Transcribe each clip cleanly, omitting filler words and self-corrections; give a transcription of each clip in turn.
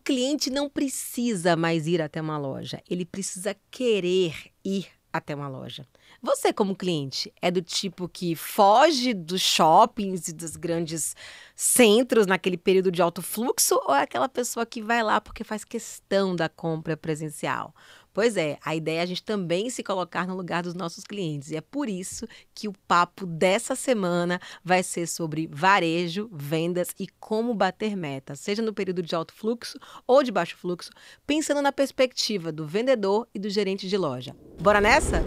cliente não precisa mais ir até uma loja, ele precisa querer ir até uma loja. Você, como cliente, é do tipo que foge dos shoppings e dos grandes centros naquele período de alto fluxo ou é aquela pessoa que vai lá porque faz questão da compra presencial? Pois é, a ideia é a gente também se colocar no lugar dos nossos clientes. E é por isso que o papo dessa semana vai ser sobre varejo, vendas e como bater metas, seja no período de alto fluxo ou de baixo fluxo, pensando na perspectiva do vendedor e do gerente de loja. Bora nessa?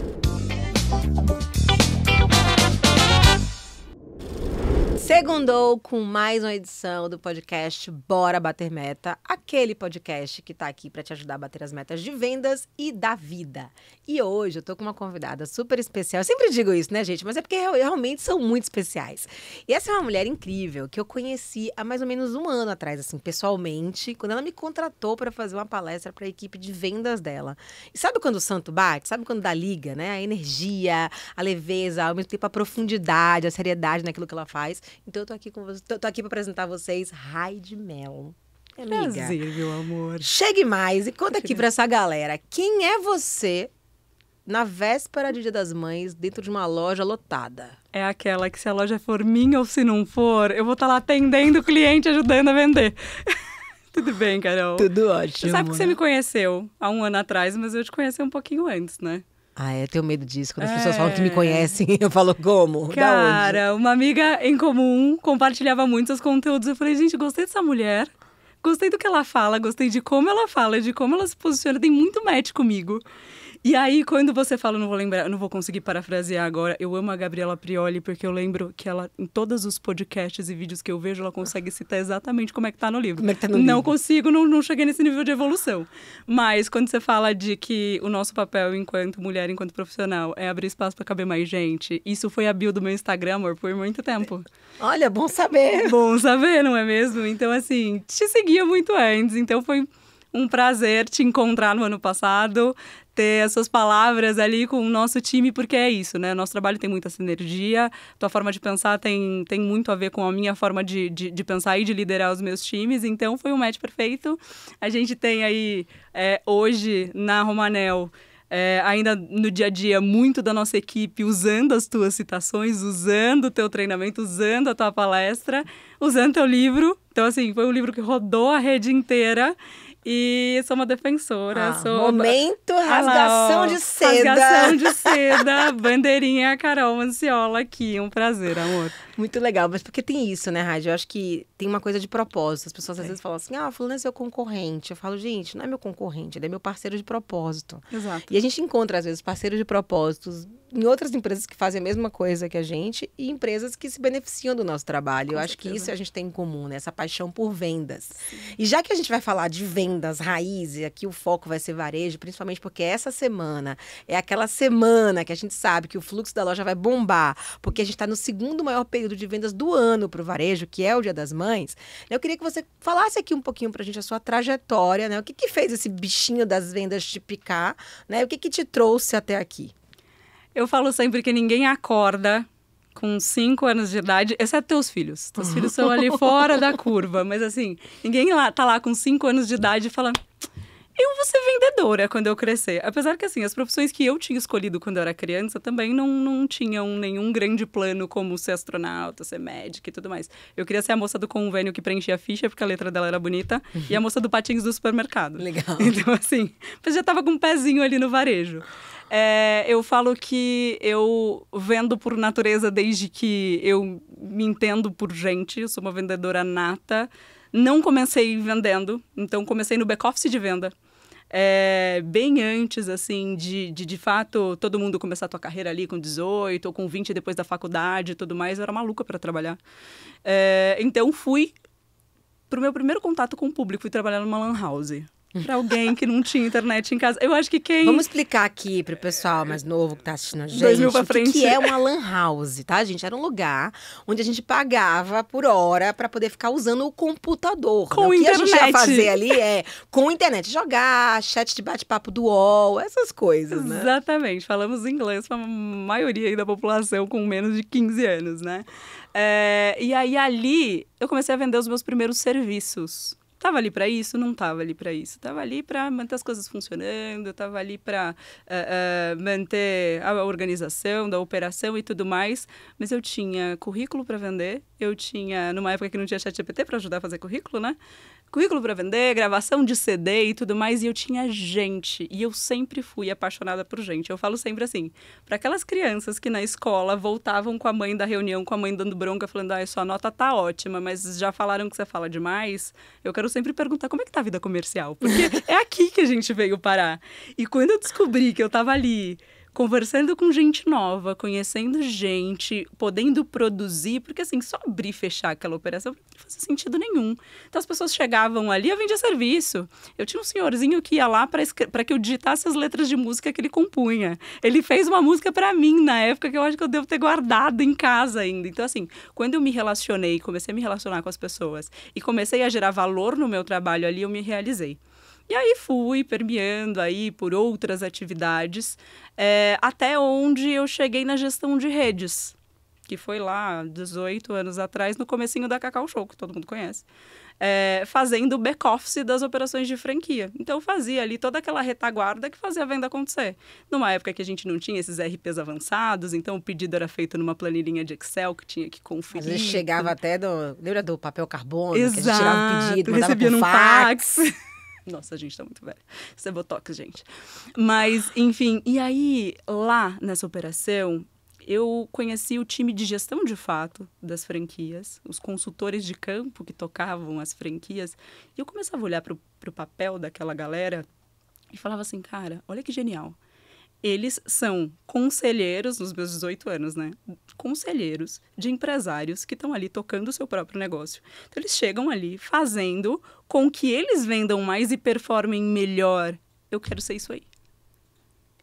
Segundou com mais uma edição do podcast Bora Bater Meta, aquele podcast que tá aqui para te ajudar a bater as metas de vendas e da vida. E hoje eu tô com uma convidada super especial. Eu sempre digo isso, né, gente? Mas é porque realmente são muito especiais. E essa é uma mulher incrível que eu conheci há mais ou menos um ano atrás, assim, pessoalmente, quando ela me contratou para fazer uma palestra para a equipe de vendas dela. E sabe quando o santo bate? Sabe quando dá liga, né? A energia, a leveza, ao mesmo tempo a profundidade, a seriedade naquilo que ela faz. Então eu tô aqui com vocês, tô aqui para apresentar a vocês Raide Melo. Amiga, prazer, meu amor. Chegue mais e conta aqui para essa galera. Quem é você na véspera de Dia das Mães dentro de uma loja lotada? É aquela que se a loja for minha ou se não for, eu vou estar lá atendendo o cliente, ajudando a vender. Tudo bem, Carol? Tudo ótimo. Você sabe que você me conheceu há um ano atrás, mas eu te conheci um pouquinho antes, né? Ah, eu tenho medo disso. Quando as pessoas falam que me conhecem, eu falo como? Cara, uma amiga em comum compartilhava muito seus conteúdos. Eu falei, gente, gostei dessa mulher. Gostei do que ela fala, gostei de como ela fala, de como ela se posiciona. Tem muito match comigo. E aí, quando você fala, não vou lembrar, não vou conseguir parafrasear agora, eu amo a Gabriela Prioli, porque eu lembro que ela, em todos os podcasts e vídeos que eu vejo, ela consegue citar exatamente como é que tá no livro. Como é que tá no não livro? consigo, não cheguei nesse nível de evolução. Mas, quando você fala de que o nosso papel enquanto mulher, enquanto profissional, é abrir espaço pra caber mais gente, isso foi a bio do meu Instagram, amor, por muito tempo. Olha, bom saber. Bom saber, não é mesmo? Então, assim, te seguia muito antes, então foi um prazer te encontrar no ano passado, ter as suas palavras ali com o nosso time, porque é isso, né? Nosso trabalho tem muita sinergia, tua forma de pensar tem muito a ver com a minha forma de pensar e de liderar os meus times, então foi um match perfeito. A gente tem aí, hoje, na Romanel, ainda no dia a dia, muito da nossa equipe usando as tuas citações, usando o teu treinamento, usando a tua palestra, usando teu livro. Então, assim, foi um livro que rodou a rede inteira. E sou uma defensora. Momento rasgação de seda. Rasgação de seda, bandeirinha Carol Manciola aqui. Um prazer, amor. Muito legal, mas porque tem isso, né, Rádio? Eu acho que tem uma coisa de propósito. As pessoas às vezes falam assim, fulano é seu concorrente. Eu falo, gente, não é meu concorrente, ele é meu parceiro de propósito. Exato. E a gente encontra, às vezes, parceiros de propósitos em outras empresas que fazem a mesma coisa que a gente e empresas que se beneficiam do nosso trabalho. Eu acho que isso a gente tem em comum, né? Essa paixão por vendas. Sim. E já que a gente vai falar de vendas raiz, e aqui o foco vai ser varejo, principalmente porque essa semana é aquela semana que a gente sabe que o fluxo da loja vai bombar, porque a gente está no segundo maior período de vendas do ano para o varejo, que é o Dia das Mães. Eu queria que você falasse aqui um pouquinho para a gente a sua trajetória, né? O que fez esse bichinho das vendas te picar, né? O que te trouxe até aqui? Eu falo sempre que ninguém acorda com 5 anos de idade, exceto teus filhos. Teus filhos são ali fora da curva. Mas assim, ninguém tá lá com 5 anos de idade e fala, eu vou ser vendedora quando eu crescer. Apesar que assim, as profissões que eu tinha escolhido quando eu era criança também não tinham nenhum grande plano como ser astronauta, ser médica e tudo mais. Eu queria ser a moça do convênio que preenchia a ficha porque a letra dela era bonita e a moça do patins do supermercado. Legal. Então assim, eu já tava com um pezinho ali no varejo. Eu falo que eu vendo por natureza desde que eu me entendo por gente. Eu sou uma vendedora nata. Não comecei vendendo, então comecei no back-office de venda. Bem antes, assim, de fato, todo mundo começar a tua carreira ali com 18 ou com 20 depois da faculdade e tudo mais. Eu era maluca para trabalhar. Então fui pro meu primeiro contato com o público. Fui trabalhar numa lan house. Pra alguém que não tinha internet em casa. Eu acho que quem... Vamos explicar aqui pro pessoal mais novo que tá assistindo a gente 2000 pra frente. O que é uma lan house, tá, gente? Era um lugar onde a gente pagava por hora pra poder ficar usando o computador. Com o que internet. a gente ia fazer ali com internet, jogar, chat de bate-papo do UOL, essas coisas, né? Exatamente. Falamos inglês pra maioria aí da população com menos de 15 anos, né? E aí ali eu comecei a vender os meus primeiros serviços. Tava ali para isso? Não tava ali para isso. Tava ali para manter as coisas funcionando, tava ali para manter a organização da operação e tudo mais. Mas eu tinha currículo para vender, eu tinha, numa época que não tinha ChatGPT para ajudar a fazer currículo, né? Currículo para vender, gravação de CD e tudo mais, e eu tinha gente, e eu sempre fui apaixonada por gente. Eu falo sempre assim, para aquelas crianças que na escola voltavam com a mãe da reunião, com a mãe dando bronca, falando, sua nota tá ótima, mas já falaram que você fala demais, eu quero sempre perguntar, como é que tá a vida comercial? Porque é aqui que a gente veio parar. E quando eu descobri que eu tava ali, conversando com gente nova, conhecendo gente, podendo produzir, porque assim, só abrir e fechar aquela operação não fazia sentido nenhum. Então as pessoas chegavam ali, eu vendia serviço. Eu tinha um senhorzinho que ia lá para que eu digitasse as letras de música que ele compunha. Ele fez uma música para mim na época que eu acho que eu devo ter guardado em casa ainda. Então assim, quando eu me relacionei, comecei a me relacionar com as pessoas e comecei a gerar valor no meu trabalho ali, eu me realizei. E aí fui permeando aí por outras atividades, até onde eu cheguei na gestão de redes, que foi lá 18 anos atrás, no comecinho da Cacau Show, que todo mundo conhece, fazendo o back-office das operações de franquia. Então, eu fazia ali toda aquela retaguarda que fazia a venda acontecer. Numa época que a gente não tinha esses RPs avançados, então o pedido era feito numa planilhinha de Excel que tinha que conferir. Às vezes chegava até lembra do papel carbono? Exato, que a gente tirava o pedido, mandava recebia por num fax. Nossa, a gente tá muito velho. Isso é botox, gente. Mas, enfim, e aí, lá nessa operação, eu conheci o time de gestão de fato das franquias, os consultores de campo que tocavam as franquias, e eu começava a olhar pro papel daquela galera e falava assim, cara, olha que genial. Eles são conselheiros, nos meus 18 anos, né? Conselheiros de empresários que estão ali tocando o seu próprio negócio. Então, eles chegam ali fazendo com que eles vendam mais e performem melhor. Eu quero ser isso aí.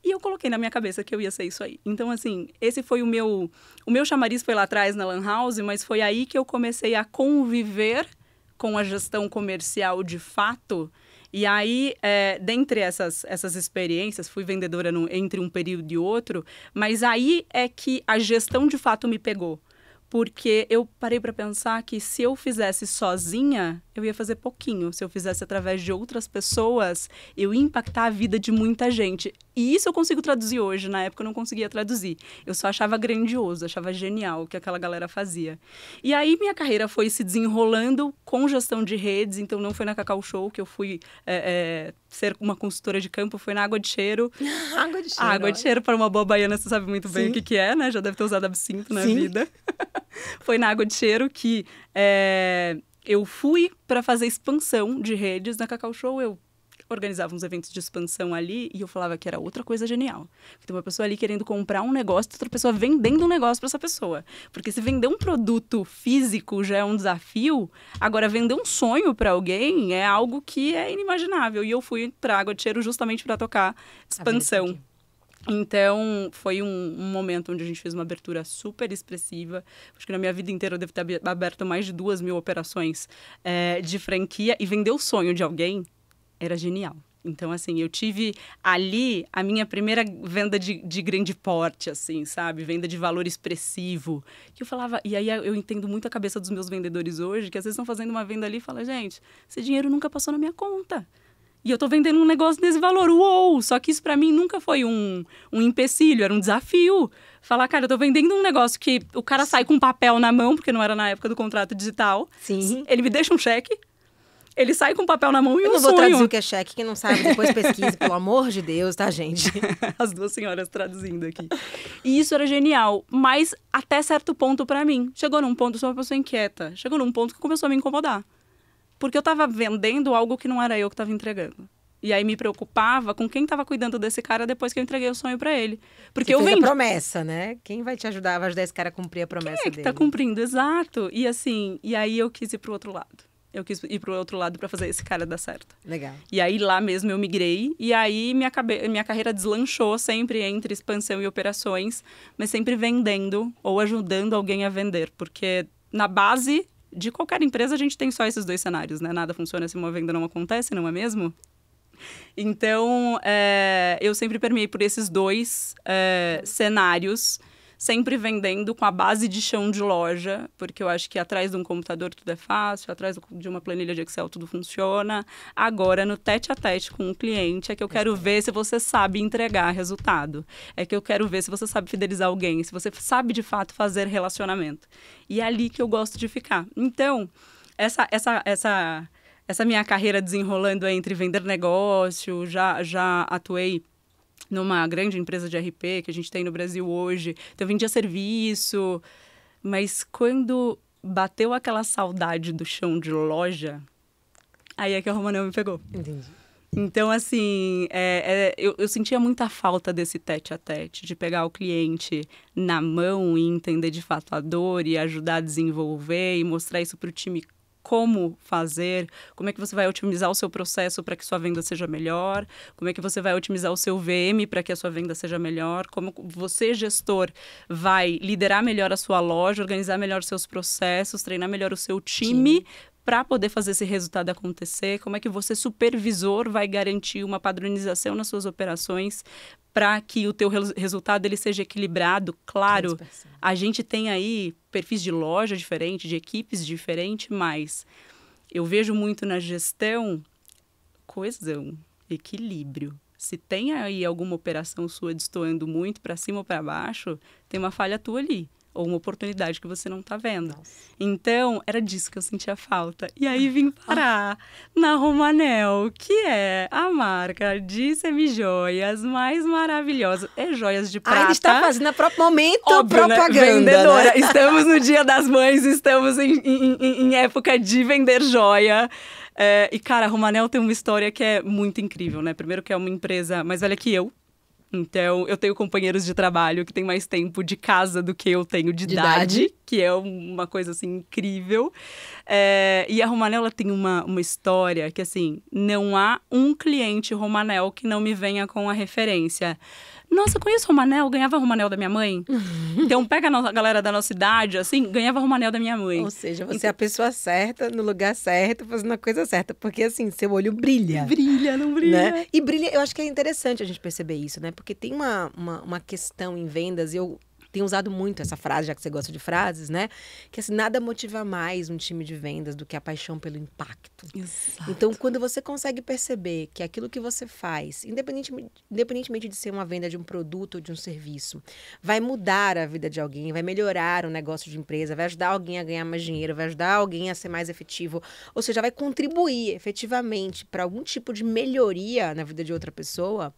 E eu coloquei na minha cabeça que eu ia ser isso aí. Então, assim, esse foi o meu chamariz foi lá atrás na Lan House, mas foi aí que eu comecei a conviver com a gestão comercial de fato. E aí, dentre essas experiências, fui vendedora entre um período e outro, mas aí é que a gestão de fato me pegou. Porque eu parei para pensar que se eu fizesse sozinha, eu ia fazer pouquinho. Se eu fizesse através de outras pessoas, eu ia impactar a vida de muita gente. E isso eu consigo traduzir hoje. Na época eu não conseguia traduzir. Eu só achava grandioso, achava genial o que aquela galera fazia. E aí minha carreira foi se desenrolando com gestão de redes. Então não foi na Cacau Show que eu fui ser uma consultora de campo, foi na Água de Cheiro. Água de Cheiro. Água de Cheiro, para uma boa baiana, você sabe muito bem o que é, né? Já deve ter usado absinto na vida. Foi na Água de Cheiro que eu fui para fazer expansão de redes. Na Cacau Show eu organizava uns eventos de expansão ali e eu falava que era outra coisa genial. Tem uma pessoa ali querendo comprar um negócio, outra pessoa vendendo um negócio para essa pessoa. Porque se vender um produto físico já é um desafio, agora vender um sonho para alguém é algo que é inimaginável. E eu fui para Água de Cheiro justamente para tocar expansão. Então, foi um momento onde a gente fez uma abertura super expressiva. Acho que na minha vida inteira eu devo ter aberto mais de 2.000 operações de franquia. E vender o sonho de alguém era genial. Então, assim, eu tive ali a minha primeira venda de grande porte, assim, sabe? Venda de valor expressivo. Que eu falava... E aí eu entendo muito a cabeça dos meus vendedores hoje, que às vezes estão fazendo uma venda ali e falam, gente, esse dinheiro nunca passou na minha conta. E eu tô vendendo um negócio desse valor, uou! Só que isso pra mim nunca foi um empecilho, era um desafio. Falar, cara, eu tô vendendo um negócio que o cara sai com papel na mão, porque não era na época do contrato digital. Sim. Ele me deixa um cheque, ele sai com papel na mão e eu um sonho. Eu não vou traduzir o que é cheque, quem não sabe, depois pesquise, pelo amor de Deus, tá, gente? As duas senhoras traduzindo aqui. E isso era genial, mas até certo ponto pra mim. Chegou num ponto, eu sou uma pessoa inquieta, chegou num ponto que começou a me incomodar. Porque eu estava vendendo algo que não era eu que estava entregando. E aí me preocupava com quem estava cuidando desse cara depois que eu entreguei o sonho para ele. Porque você fez a promessa, né? Quem vai te ajudar, vai ajudar esse cara a cumprir a promessa dele? Quem é que tá cumprindo? Exato. E assim, e aí eu quis ir pro outro lado. Eu quis ir pro outro lado para fazer esse cara dar certo. Legal. E aí lá mesmo eu migrei. E aí minha carreira deslanchou sempre entre expansão e operações. Mas sempre vendendo ou ajudando alguém a vender. Porque na base de qualquer empresa, a gente tem só esses dois cenários, né? Nada funciona se uma venda não acontece, não é mesmo? Então, eu sempre permeei por esses dois cenários, sempre vendendo com a base de chão de loja, porque eu acho que atrás de um computador tudo é fácil, atrás de uma planilha de Excel tudo funciona. Agora, no tete-a-tete com o cliente, é que eu quero ver se você sabe entregar resultado. É que eu quero ver se você sabe fidelizar alguém, se você sabe, de fato, fazer relacionamento. E é ali que eu gosto de ficar. Então, essa minha carreira desenrolando entre vender negócio, já atuei numa grande empresa de RP que a gente tem no Brasil hoje. Então, eu vendia serviço. Mas quando bateu aquela saudade do chão de loja, aí é que a Romanel me pegou. Entendi. Então, assim, eu sentia muita falta desse tete-a-tete, de pegar o cliente na mão e entender de fato a dor e ajudar a desenvolver e mostrar isso para o time como fazer, como é que você vai otimizar o seu processo para que sua venda seja melhor, como é que você vai otimizar o seu VM para que a sua venda seja melhor, como você, gestor, vai liderar melhor a sua loja, organizar melhor os seus processos, treinar melhor o seu time para poder fazer esse resultado acontecer, como é que você, supervisor, vai garantir uma padronização nas suas operações para que o teu resultado ele seja equilibrado. Claro, a gente tem aí perfis de loja diferentes, de equipes diferentes, mas eu vejo muito na gestão coesão, equilíbrio. Se tem aí alguma operação sua destoando muito para cima ou para baixo, tem uma falha tua ali. Ou uma oportunidade que você não está vendo. Nossa. Então, era disso que eu sentia falta. E aí vim parar na Romanel, que é a marca de semijoias mais maravilhosa. É joias de prata. Ainda está fazendo a próprio momento óbvio, propaganda, né? Vendedora. Né? Estamos no Dia das Mães, estamos em época de vender joia. E, cara, a Romanel tem uma história que é muito incrível, né? Primeiro que é uma empresa mais velha que eu. Então, eu tenho companheiros de trabalho que têm mais tempo de casa do que eu tenho de idade, que é uma coisa, assim, incrível. E a Romanel, ela tem uma história que, assim, não há um cliente Romanel que não me venha com a referência. Nossa, conheço Romanel, ganhava Romanel da minha mãe. Então, pega a galera da nossa idade, assim, ganhava Romanel da minha mãe. Ou seja, você é a pessoa certa, no lugar certo, fazendo a coisa certa. Porque, assim, seu olho brilha. Brilha, não brilha. Né? E brilha, eu acho que é interessante a gente perceber isso, né? Porque tem uma questão em vendas, eu tenho usado muito essa frase, já que você gosta de frases, né? Que assim, nada motiva mais um time de vendas do que a paixão pelo impacto. Exato. Então, quando você consegue perceber que aquilo que você faz, independentemente de ser uma venda de um produto ou de um serviço, vai mudar a vida de alguém, vai melhorar o negócio de empresa, vai ajudar alguém a ganhar mais dinheiro, vai ajudar alguém a ser mais efetivo, ou seja, vai contribuir efetivamente para algum tipo de melhoria na vida de outra pessoa,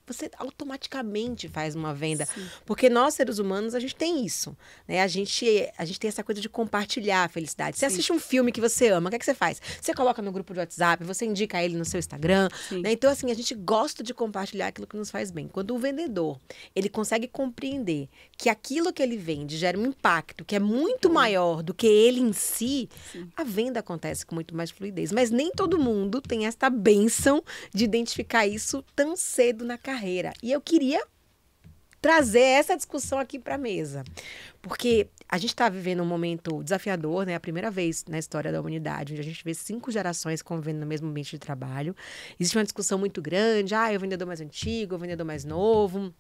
você automaticamente faz uma venda. Sim. Porque nós, seres humanos, a gente tem isso. Né? A gente tem essa coisa de compartilhar a felicidade. Você assiste um filme que você ama, o que é que você faz? Você coloca no grupo de WhatsApp, você indica ele no seu Instagram. Né? Então, assim, a gente gosta de compartilhar aquilo que nos faz bem. Quando o vendedor, ele consegue compreender que aquilo que ele vende gera um impacto que é muito maior do que ele em si, a venda acontece com muito mais fluidez. Mas nem todo mundo tem esta bênção de identificar isso tão cedo na carreira. E eu queria trazer essa discussão aqui para a mesa, porque a gente está vivendo um momento desafiador, né? A primeira vez na história da humanidade, onde a gente vê 5 gerações convivendo no mesmo ambiente de trabalho. Existe uma discussão muito grande, o vendedor mais antigo, o vendedor mais novo.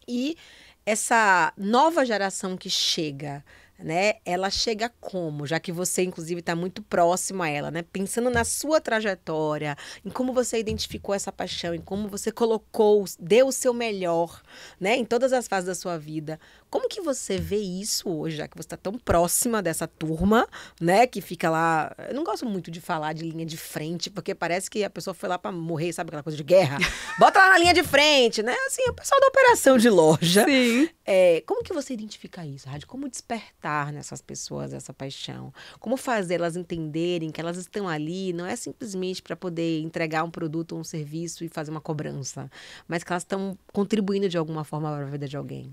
E essa nova geração que chega, né? Ela chega como? Já que você, inclusive, está muito próximo a ela, né? Pensando na sua trajetória, em como você identificou essa paixão, em como você deu o seu melhor, né? Em todas as fases da sua vida. Como que você vê isso hoje, já que você está tão próxima dessa turma, né? Que fica lá... Eu não gosto muito de falar de linha de frente, porque parece que a pessoa foi lá para morrer, sabe aquela coisa de guerra? Bota lá na linha de frente, né? Assim, o pessoal da operação de loja. Sim. Como que você identifica isso, Rádio? Como despertar nessas pessoas essa paixão? Como fazer elas entenderem que elas estão ali, não é simplesmente para poder entregar um produto ou um serviço e fazer uma cobrança, mas que elas estão contribuindo de alguma forma para a vida de alguém?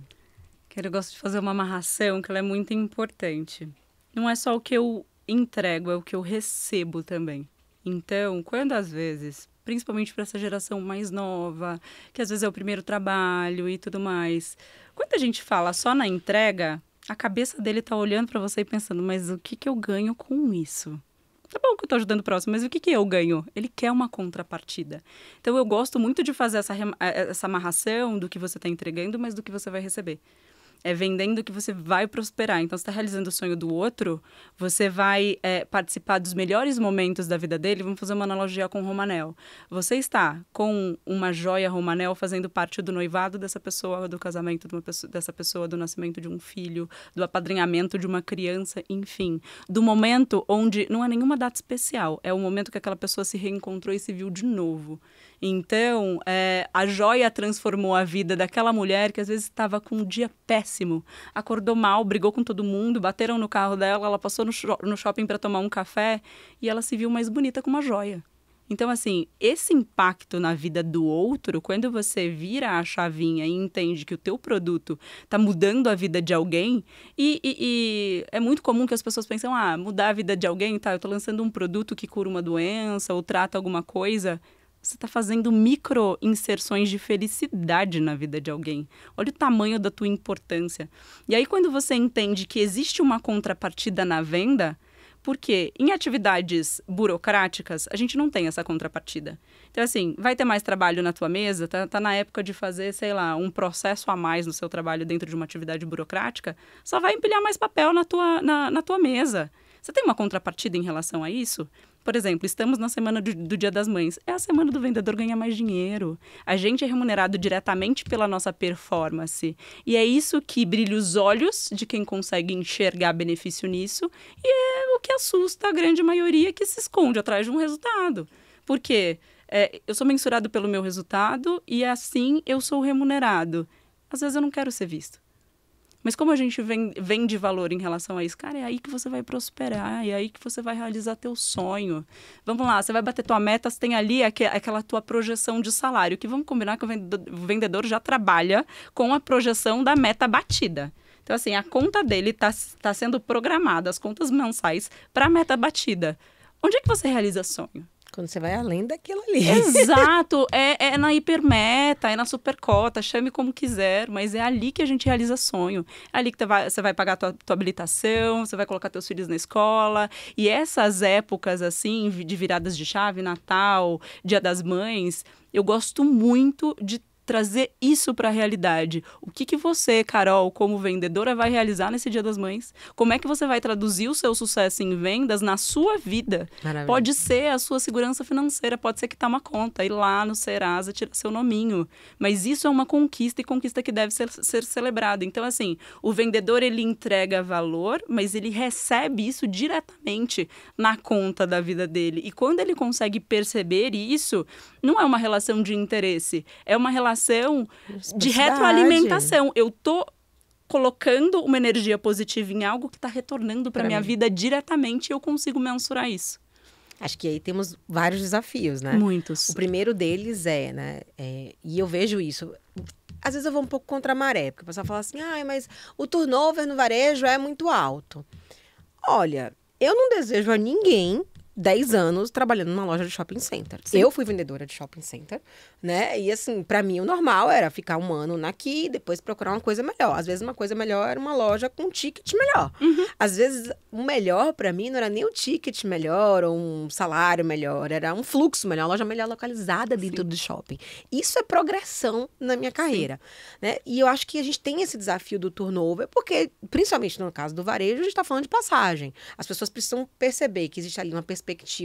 Eu gosto de fazer uma amarração, que ela é muito importante. Não é só o que eu entrego, é o que eu recebo também. Então, quando às vezes, principalmente para essa geração mais nova, que às vezes é o primeiro trabalho e tudo mais, quando a gente fala só na entrega, a cabeça dele tá olhando para você e pensando, mas o que eu ganho com isso? Tá bom que eu tô ajudando o próximo, mas o que eu ganho? Ele quer uma contrapartida. Então, eu gosto muito de fazer essa amarração do que você tá entregando, mas do que você vai receber. É vendendo que você vai prosperar. Então, você está realizando o sonho do outro, você vai participar dos melhores momentos da vida dele. Vamos fazer uma analogia com o Romanel. Você está com uma joia Romanel fazendo parte do noivado dessa pessoa, do casamento dessa pessoa, do nascimento de um filho, do apadrinhamento de uma criança, enfim. Do momento onde não é nenhuma data especial, é o momento que aquela pessoa se reencontrou e se viu de novo. Então, a joia transformou a vida daquela mulher que às vezes estava com um dia péssimo, acordou mal, brigou com todo mundo, bateram no carro dela, ela passou no shopping para tomar um café e ela se viu mais bonita com uma joia. Então, assim, esse impacto na vida do outro, quando você vira a chavinha e entende que o teu produto está mudando a vida de alguém, e é muito comum que as pessoas pensam, mudar a vida de alguém, tá, eu estou lançando um produto que cura uma doença ou trata alguma coisa. Você está fazendo micro inserções de felicidade na vida de alguém. Olha o tamanho da tua importância. E aí, quando você entende que existe uma contrapartida na venda, porque em atividades burocráticas, a gente não tem essa contrapartida. Então, assim, vai ter mais trabalho na tua mesa, tá na época de fazer, sei lá, um processo a mais no seu trabalho dentro de uma atividade burocrática, só vai empilhar mais papel na tua mesa. Você tem uma contrapartida em relação a isso? Por exemplo, estamos na semana do Dia das Mães. É a semana do vendedor ganhar mais dinheiro. A gente é remunerado diretamente pela nossa performance. E é isso que brilha os olhos de quem consegue enxergar benefício nisso. E é o que assusta a grande maioria que se esconde atrás de um resultado. Por quê? Eu sou mensurado pelo meu resultado e assim eu sou remunerado. Às vezes eu não quero ser visto. Mas como a gente vende valor em relação a isso? Cara, é aí que você vai prosperar, é aí que você vai realizar teu sonho. Vamos lá, você vai bater tua meta, você tem ali aquela tua projeção de salário, que vamos combinar que o vendedor já trabalha com a projeção da meta batida. Então, assim, a conta dele tá sendo programada, as contas mensais, para a meta batida. Onde é que você realiza sonho? Quando você vai além daquilo ali. Exato, é na hipermeta, é na supercota, chame como quiser, mas é ali que a gente realiza sonho. É ali que você vai pagar tua habilitação, você vai colocar teus filhos na escola. E essas épocas, assim, de viradas de chave, Natal, Dia das Mães, eu gosto muito de trazer isso para a realidade. O que você, Carol, como vendedora, vai realizar nesse Dia das Mães? Como é que você vai traduzir o seu sucesso em vendas na sua vida? Maravilha. Pode ser a sua segurança financeira, pode ser quitar uma conta, ir lá no Serasa, tirar seu nominho. Mas isso é uma conquista e conquista que deve ser celebrada. Então, assim, o vendedor, ele entrega valor, mas ele recebe isso diretamente na conta da vida dele. E quando ele consegue perceber isso, não é uma relação de interesse, é uma relação de retroalimentação. Eu tô colocando uma energia positiva em algo que está retornando para minha vida diretamente e eu consigo mensurar isso. Acho que aí temos vários desafios, né? Muitos. O primeiro deles e eu vejo isso, às vezes eu vou um pouco contra a maré, porque o pessoal fala assim, mas o turnover no varejo é muito alto. Olha, eu não desejo a ninguém 10 anos trabalhando numa loja de shopping center. Sim. Eu fui vendedora de shopping center, né? E assim, pra mim o normal era ficar um ano aqui e depois procurar uma coisa melhor. Às vezes uma coisa melhor era uma loja com um ticket melhor. Uhum. Às vezes o melhor pra mim não era nem o ticket melhor ou um salário melhor, era um fluxo melhor, uma loja melhor localizada dentro do shopping. Isso é progressão na minha carreira, né? E eu acho que a gente tem esse desafio do turnover, porque principalmente no caso do varejo, a gente tá falando de passagem. As pessoas precisam perceber que existe ali uma perspectiva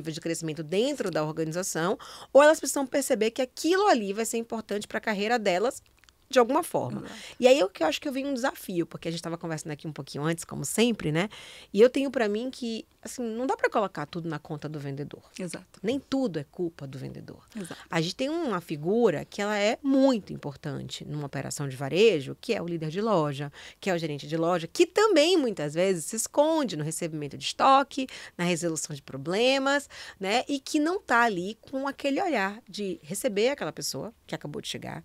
de crescimento dentro da organização, ou elas precisam perceber que aquilo ali vai ser importante para a carreira delas de alguma forma. E aí eu acho que eu vi um desafio, porque a gente estava conversando aqui um pouquinho antes, como sempre, né? E eu tenho para mim que, assim, não dá para colocar tudo na conta do vendedor. Exato. Nem tudo é culpa do vendedor. Exato. A gente tem uma figura que ela é muito importante numa operação de varejo, que é o líder de loja, que é o gerente de loja, que também muitas vezes se esconde no recebimento de estoque, na resolução de problemas, né? E que não tá ali com aquele olhar de receber aquela pessoa que acabou de chegar.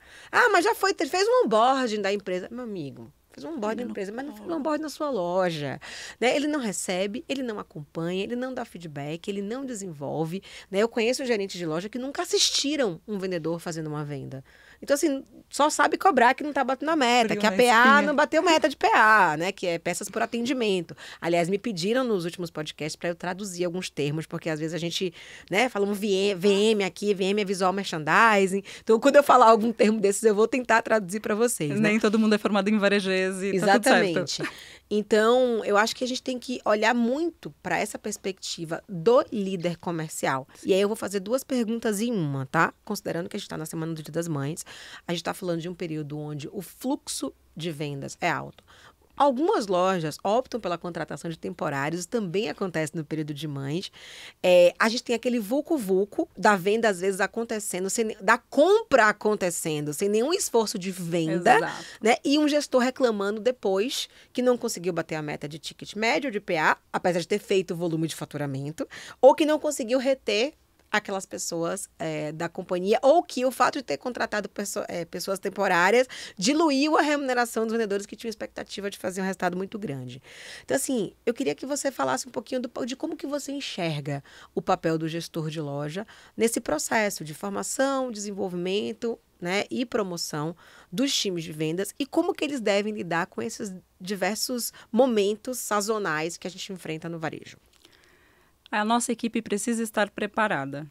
Mas já fez um onboarding da empresa. Meu amigo, fez um onboarding da empresa, mas não fez um onboarding na sua loja, né? Ele não recebe, ele não acompanha, ele não dá feedback, ele não desenvolve, né? Eu conheço gerentes de loja que nunca assistiram um vendedor fazendo uma venda. Então, assim, só sabe cobrar que não tá batendo a meta, Frio que a na PA espinha. não bateu meta de PA, né? Que é peças por atendimento. Aliás, me pediram nos últimos podcasts para eu traduzir alguns termos, porque às vezes a gente, né, fala um VM aqui, VM é Visual Merchandising. Então, quando eu falar algum termo desses, eu vou tentar traduzir para vocês, né? Nem todo mundo é formado em varejês e tá tudo certo. Exatamente. Então, eu acho que a gente tem que olhar muito para essa perspectiva do líder comercial. E aí eu vou fazer 2 perguntas em uma, tá? Considerando que a gente está na Semana do Dia das Mães, a gente está falando de um período onde o fluxo de vendas é alto. Algumas lojas optam pela contratação de temporários, isso também acontece no período de mães. A gente tem aquele vulco-vulco da venda, às vezes, acontecendo, da compra acontecendo, sem nenhum esforço de venda, Exato. né? E um gestor reclamando depois que não conseguiu bater a meta de ticket médio de PA, apesar de ter feito o volume de faturamento, ou que não conseguiu reter aquelas pessoas da companhia, ou que o fato de ter contratado pessoas temporárias diluiu a remuneração dos vendedores que tinham expectativa de fazer um resultado muito grande. Então, assim, eu queria que você falasse um pouquinho de como que você enxerga o papel do gestor de loja nesse processo de formação, desenvolvimento, né, e promoção dos times de vendas e como que eles devem lidar com esses diversos momentos sazonais que a gente enfrenta no varejo. A nossa equipe precisa estar preparada.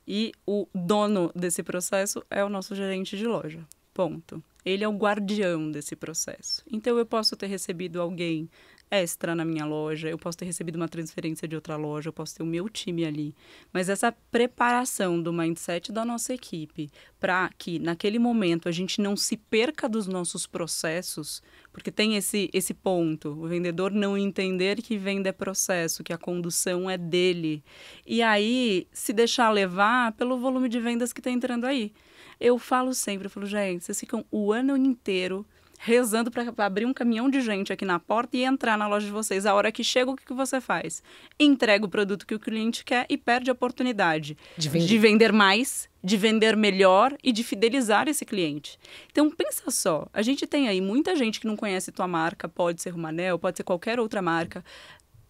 E o dono desse processo é o nosso gerente de loja. Ponto. Ele é o guardião desse processo. Então, eu posso ter recebido alguém extra na minha loja, eu posso ter recebido uma transferência de outra loja, eu posso ter o meu time ali. Mas essa preparação do mindset da nossa equipe para que, naquele momento, a gente não se perca dos nossos processos, porque tem esse ponto, o vendedor não entender que venda é processo, que a condução é dele. E aí, se deixar levar pelo volume de vendas que está entrando aí. Eu falo sempre, gente, vocês ficam o ano inteiro rezando para abrir um caminhão de gente aqui na porta e entrar na loja de vocês. A hora que chega, o que você faz? Entrega o produto que o cliente quer e perde a oportunidade de vender mais, de vender melhor e de fidelizar esse cliente. Então, pensa só, a gente tem aí muita gente que não conhece tua marca, pode ser Rumanel, pode ser qualquer outra marca,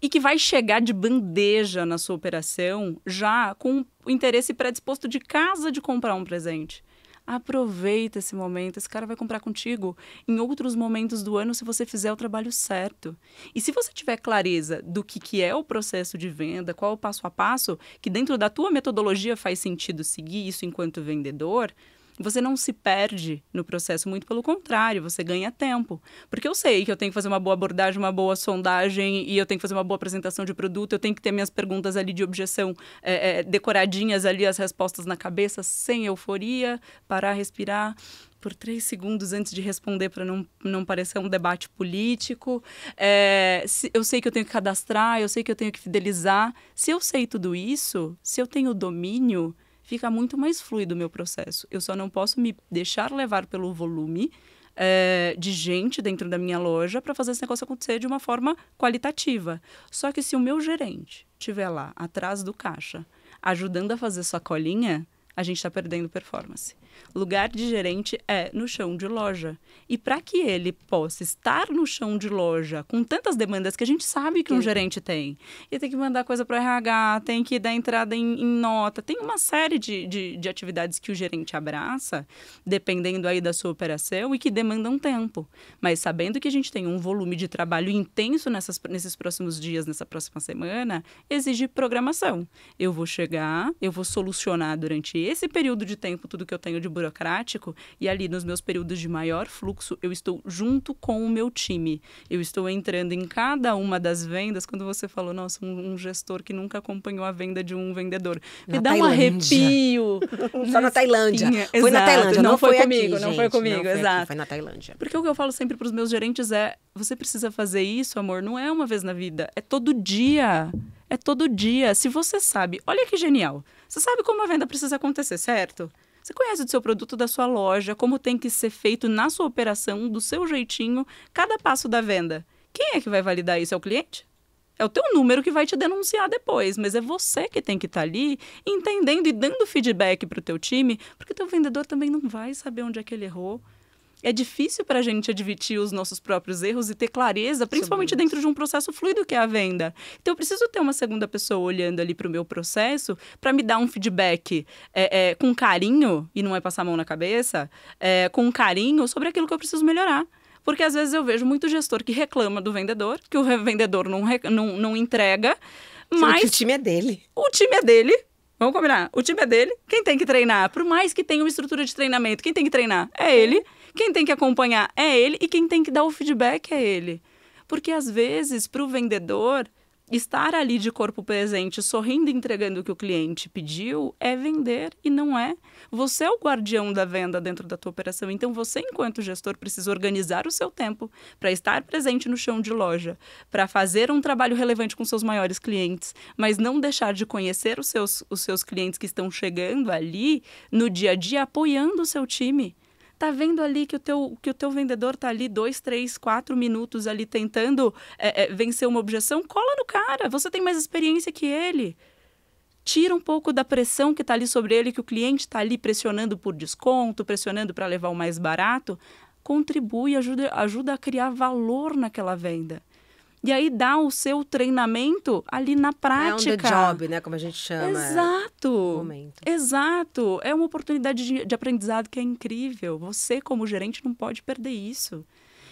e que vai chegar de bandeja na sua operação já com o interesse predisposto de casa de comprar um presente. Aproveita esse momento, esse cara vai comprar contigo em outros momentos do ano se você fizer o trabalho certo. E se você tiver clareza do que é o processo de venda, qual é o passo a passo, que dentro da tua metodologia faz sentido seguir isso enquanto vendedor, você não se perde no processo, muito pelo contrário, você ganha tempo. Porque eu sei que eu tenho que fazer uma boa abordagem, uma boa sondagem, e eu tenho que fazer uma boa apresentação de produto, eu tenho que ter minhas perguntas ali de objeção decoradinhas ali, as respostas na cabeça, sem euforia, parar, respirar por 3 segundos antes de responder para não parecer um debate político. Eu sei que eu tenho que cadastrar, eu sei que eu tenho que fidelizar. Se eu sei tudo isso, se eu tenho domínio, fica muito mais fluido o meu processo. Eu só não posso me deixar levar pelo volume de gente dentro da minha loja para fazer esse negócio acontecer de uma forma qualitativa. Só que se o meu gerente estiver lá, atrás do caixa, ajudando a fazer sacolinha, a gente está perdendo performance. Lugar de gerente é no chão de loja. E para que ele possa estar no chão de loja com tantas demandas que a gente sabe que um gerente tem, e tem que mandar coisa para o RH, tem que dar entrada em nota, tem uma série de atividades que o gerente abraça, dependendo aí da sua operação, e que demandam tempo. Mas sabendo que a gente tem um volume de trabalho intenso nesses próximos dias, nessa próxima semana, exige programação. Eu vou chegar, eu vou solucionar durante esse período de tempo tudo que eu tenho de burocrático, e ali nos meus períodos de maior fluxo, eu estou junto com o meu time. Eu estou entrando em cada uma das vendas. Quando você falou, nossa, um gestor que nunca acompanhou a venda de um vendedor. Me dá um arrepio. Só na Tailândia. Foi Exato. na Tailândia, não foi comigo, não foi comigo, exato. Aqui, foi na Tailândia. Porque o que eu falo sempre para os meus gerentes é, você precisa fazer isso, amor, não é uma vez na vida, é todo dia. É todo dia. Se você sabe, olha que genial. Você sabe como a venda precisa acontecer, certo? Você conhece do seu produto, da sua loja, como tem que ser feito na sua operação, do seu jeitinho, cada passo da venda. Quem é que vai validar isso? É o cliente? É o teu número que vai te denunciar depois, mas é você que tem que estar ali entendendo e dando feedback para o teu time, porque teu vendedor também não vai saber onde é que ele errou. É difícil para a gente admitir os nossos próprios erros e ter clareza, principalmente dentro de um processo fluido que é a venda. Então, eu preciso ter uma segunda pessoa olhando ali para o meu processo para me dar um feedback com carinho, e não é passar a mão na cabeça, com carinho sobre aquilo que eu preciso melhorar. Porque às vezes eu vejo muito gestor que reclama do vendedor, que o vendedor não entrega, mas... o time é dele. O time é dele. Vamos combinar. O time é dele. Quem tem que treinar? Por mais que tenha uma estrutura de treinamento, quem tem que treinar é ele. Quem tem que acompanhar é ele. E quem tem que dar o feedback é ele. Porque, às vezes, para o vendedor, estar ali de corpo presente, sorrindo e entregando o que o cliente pediu, é vender e não é. Você é o guardião da venda dentro da tua operação. Então, você, enquanto gestor, precisa organizar o seu tempo para estar presente no chão de loja, para fazer um trabalho relevante com seus maiores clientes, mas não deixar de conhecer os seus clientes que estão chegando ali no dia a dia, apoiando o seu time. Tá vendo ali que o teu vendedor tá ali 2, 3, 4 minutos ali tentando vencer uma objeção? Cola no cara, você tem mais experiência que ele. Tira um pouco da pressão que tá ali sobre ele, que o cliente tá ali pressionando por desconto, pressionando para levar o mais barato. Contribui, ajuda a criar valor naquela venda. E aí dá o seu treinamento ali na prática. É on the job, né? Como a gente chama. Exato. Exato. É uma oportunidade de aprendizado que é incrível. Você, como gerente, não pode perder isso.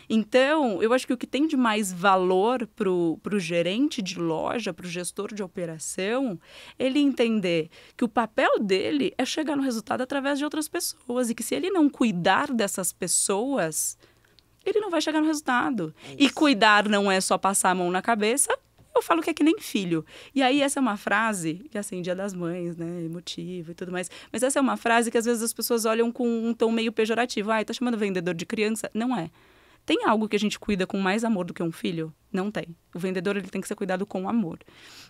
Então, eu acho que o que tem de mais valor para o gerente de loja, para o gestor de operação, ele entender que o papel dele é chegar no resultado através de outras pessoas. E que se ele não cuidar dessas pessoas, ele não vai chegar no resultado. E cuidar não é só passar a mão na cabeça. Eu falo que é que nem filho. E aí, essa é uma frase, que assim, Dia das Mães, né, emotivo e tudo mais. Mas essa é uma frase que às vezes as pessoas olham com um tom meio pejorativo. Tá chamando vendedor de criança? Não é. Tem algo que a gente cuida com mais amor do que um filho? Não tem. O vendedor, ele tem que ser cuidado com amor.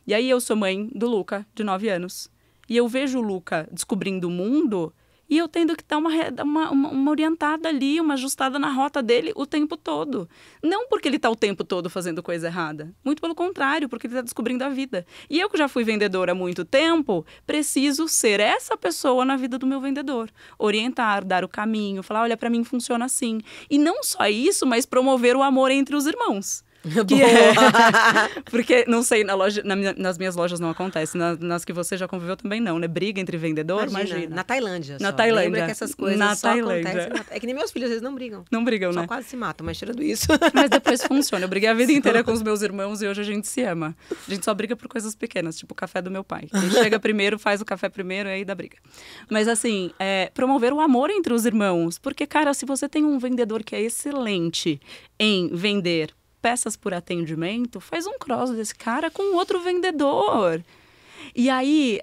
E aí, eu sou mãe do Luca, de 9 anos. E eu vejo o Luca descobrindo o mundo... E eu tendo que dar uma orientada ali, uma ajustada na rota dele o tempo todo. Não porque ele está o tempo todo fazendo coisa errada. Muito pelo contrário, porque ele está descobrindo a vida. E eu que já fui vendedora há muito tempo, preciso ser essa pessoa na vida do meu vendedor. Orientar, dar o caminho, falar, olha, para mim funciona assim. E não só isso, mas promover o amor entre os irmãos. Porque, não sei, nas minhas lojas não acontece. Nas que você já conviveu também não, né? Briga entre vendedor, imagina. Na Tailândia Na Tailândia. Lembra que essas coisas só acontecem. É que nem meus filhos, eles não brigam. Não brigam, né? Só quase se matam, mas tirando isso. Mas depois funciona. Eu briguei a vida inteira com os meus irmãos e hoje a gente se ama. A gente só briga por coisas pequenas, tipo o café do meu pai. Ele chega primeiro, faz o café primeiro e aí dá briga. Mas assim, promover o amor entre os irmãos. Porque, cara, se você tem um vendedor que é excelente em vender peças por atendimento, faz um cross desse cara com outro vendedor. E aí,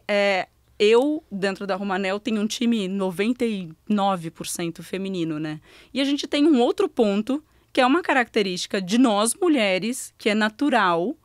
eu, dentro da Romanel, tenho um time 99% feminino, né? E a gente tem um outro ponto, que é uma característica de nós, mulheres, que é natural,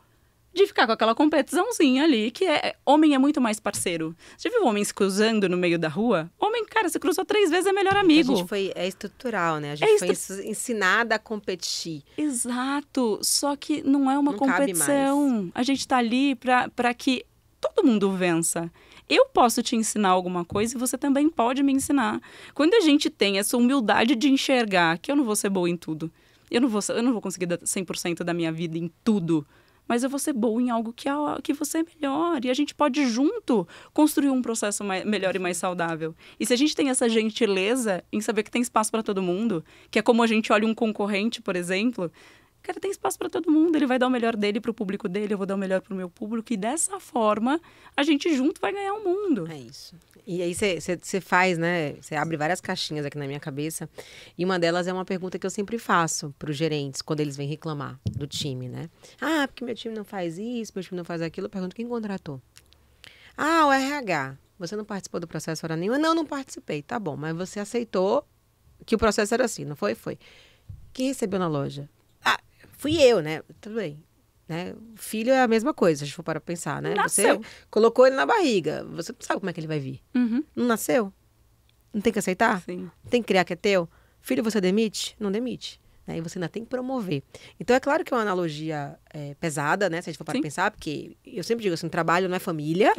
de ficar com aquela competiçãozinha ali, que homem é muito mais parceiro. Você já viu homem se cruzando no meio da rua? Homem, cara, se cruzou 3 vezes, é melhor amigo. A gente é estrutural, né? A gente foi ensinada a competir. Exato, só que não é uma competição. A gente tá ali para que todo mundo vença. Eu posso te ensinar alguma coisa e você também pode me ensinar. Quando a gente tem essa humildade de enxergar que eu não vou ser boa em tudo, eu não vou conseguir dar 100% da minha vida em tudo, mas eu vou ser boa em algo que você é melhor. E a gente pode, junto, construir um processo melhor e mais saudável. E se a gente tem essa gentileza em saber que tem espaço para todo mundo, que é como a gente olha um concorrente, por exemplo, cara, tem espaço para todo mundo. Ele vai dar o melhor dele para o público dele, eu vou dar o melhor para o meu público. E dessa forma, a gente junto vai ganhar o mundo. É isso. E aí você faz, né? Você abre várias caixinhas aqui na minha cabeça. E uma delas é uma pergunta que eu sempre faço para os gerentes, quando eles vêm reclamar do time, né? Ah, porque meu time não faz isso, meu time não faz aquilo. Eu pergunto, quem contratou? Ah, o RH. Você não participou do processo hora nenhuma? Não participei. Tá bom, mas você aceitou que o processo era assim, não foi? Foi. Quem recebeu na loja? Ah, fui eu, né? Tudo bem. Né? O filho é a mesma coisa, se a gente for para pensar, né? Nasceu. Você colocou ele na barriga, você não sabe como é que ele vai vir. Uhum. Não nasceu? Não tem que aceitar? Sim. Tem que criar que é teu? Filho você demite? Não demite. Né? E você ainda tem que promover. Então, é claro que é uma analogia pesada, né? Se a gente for para pensar, porque eu sempre digo assim, trabalho não é família,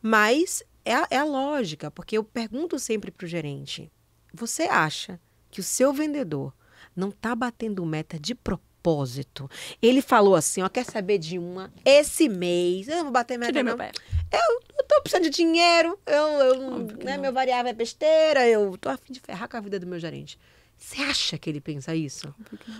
mas é a lógica, porque eu pergunto sempre pro gerente, você acha que o seu vendedor não está batendo meta de propósito, ele falou assim, ó, quer saber de uma? Esse mês, eu não vou bater meta não. Eu tô precisando de dinheiro, né, meu variável é besteira, eu tô a fim de ferrar com a vida do meu gerente. Você acha que ele pensa isso?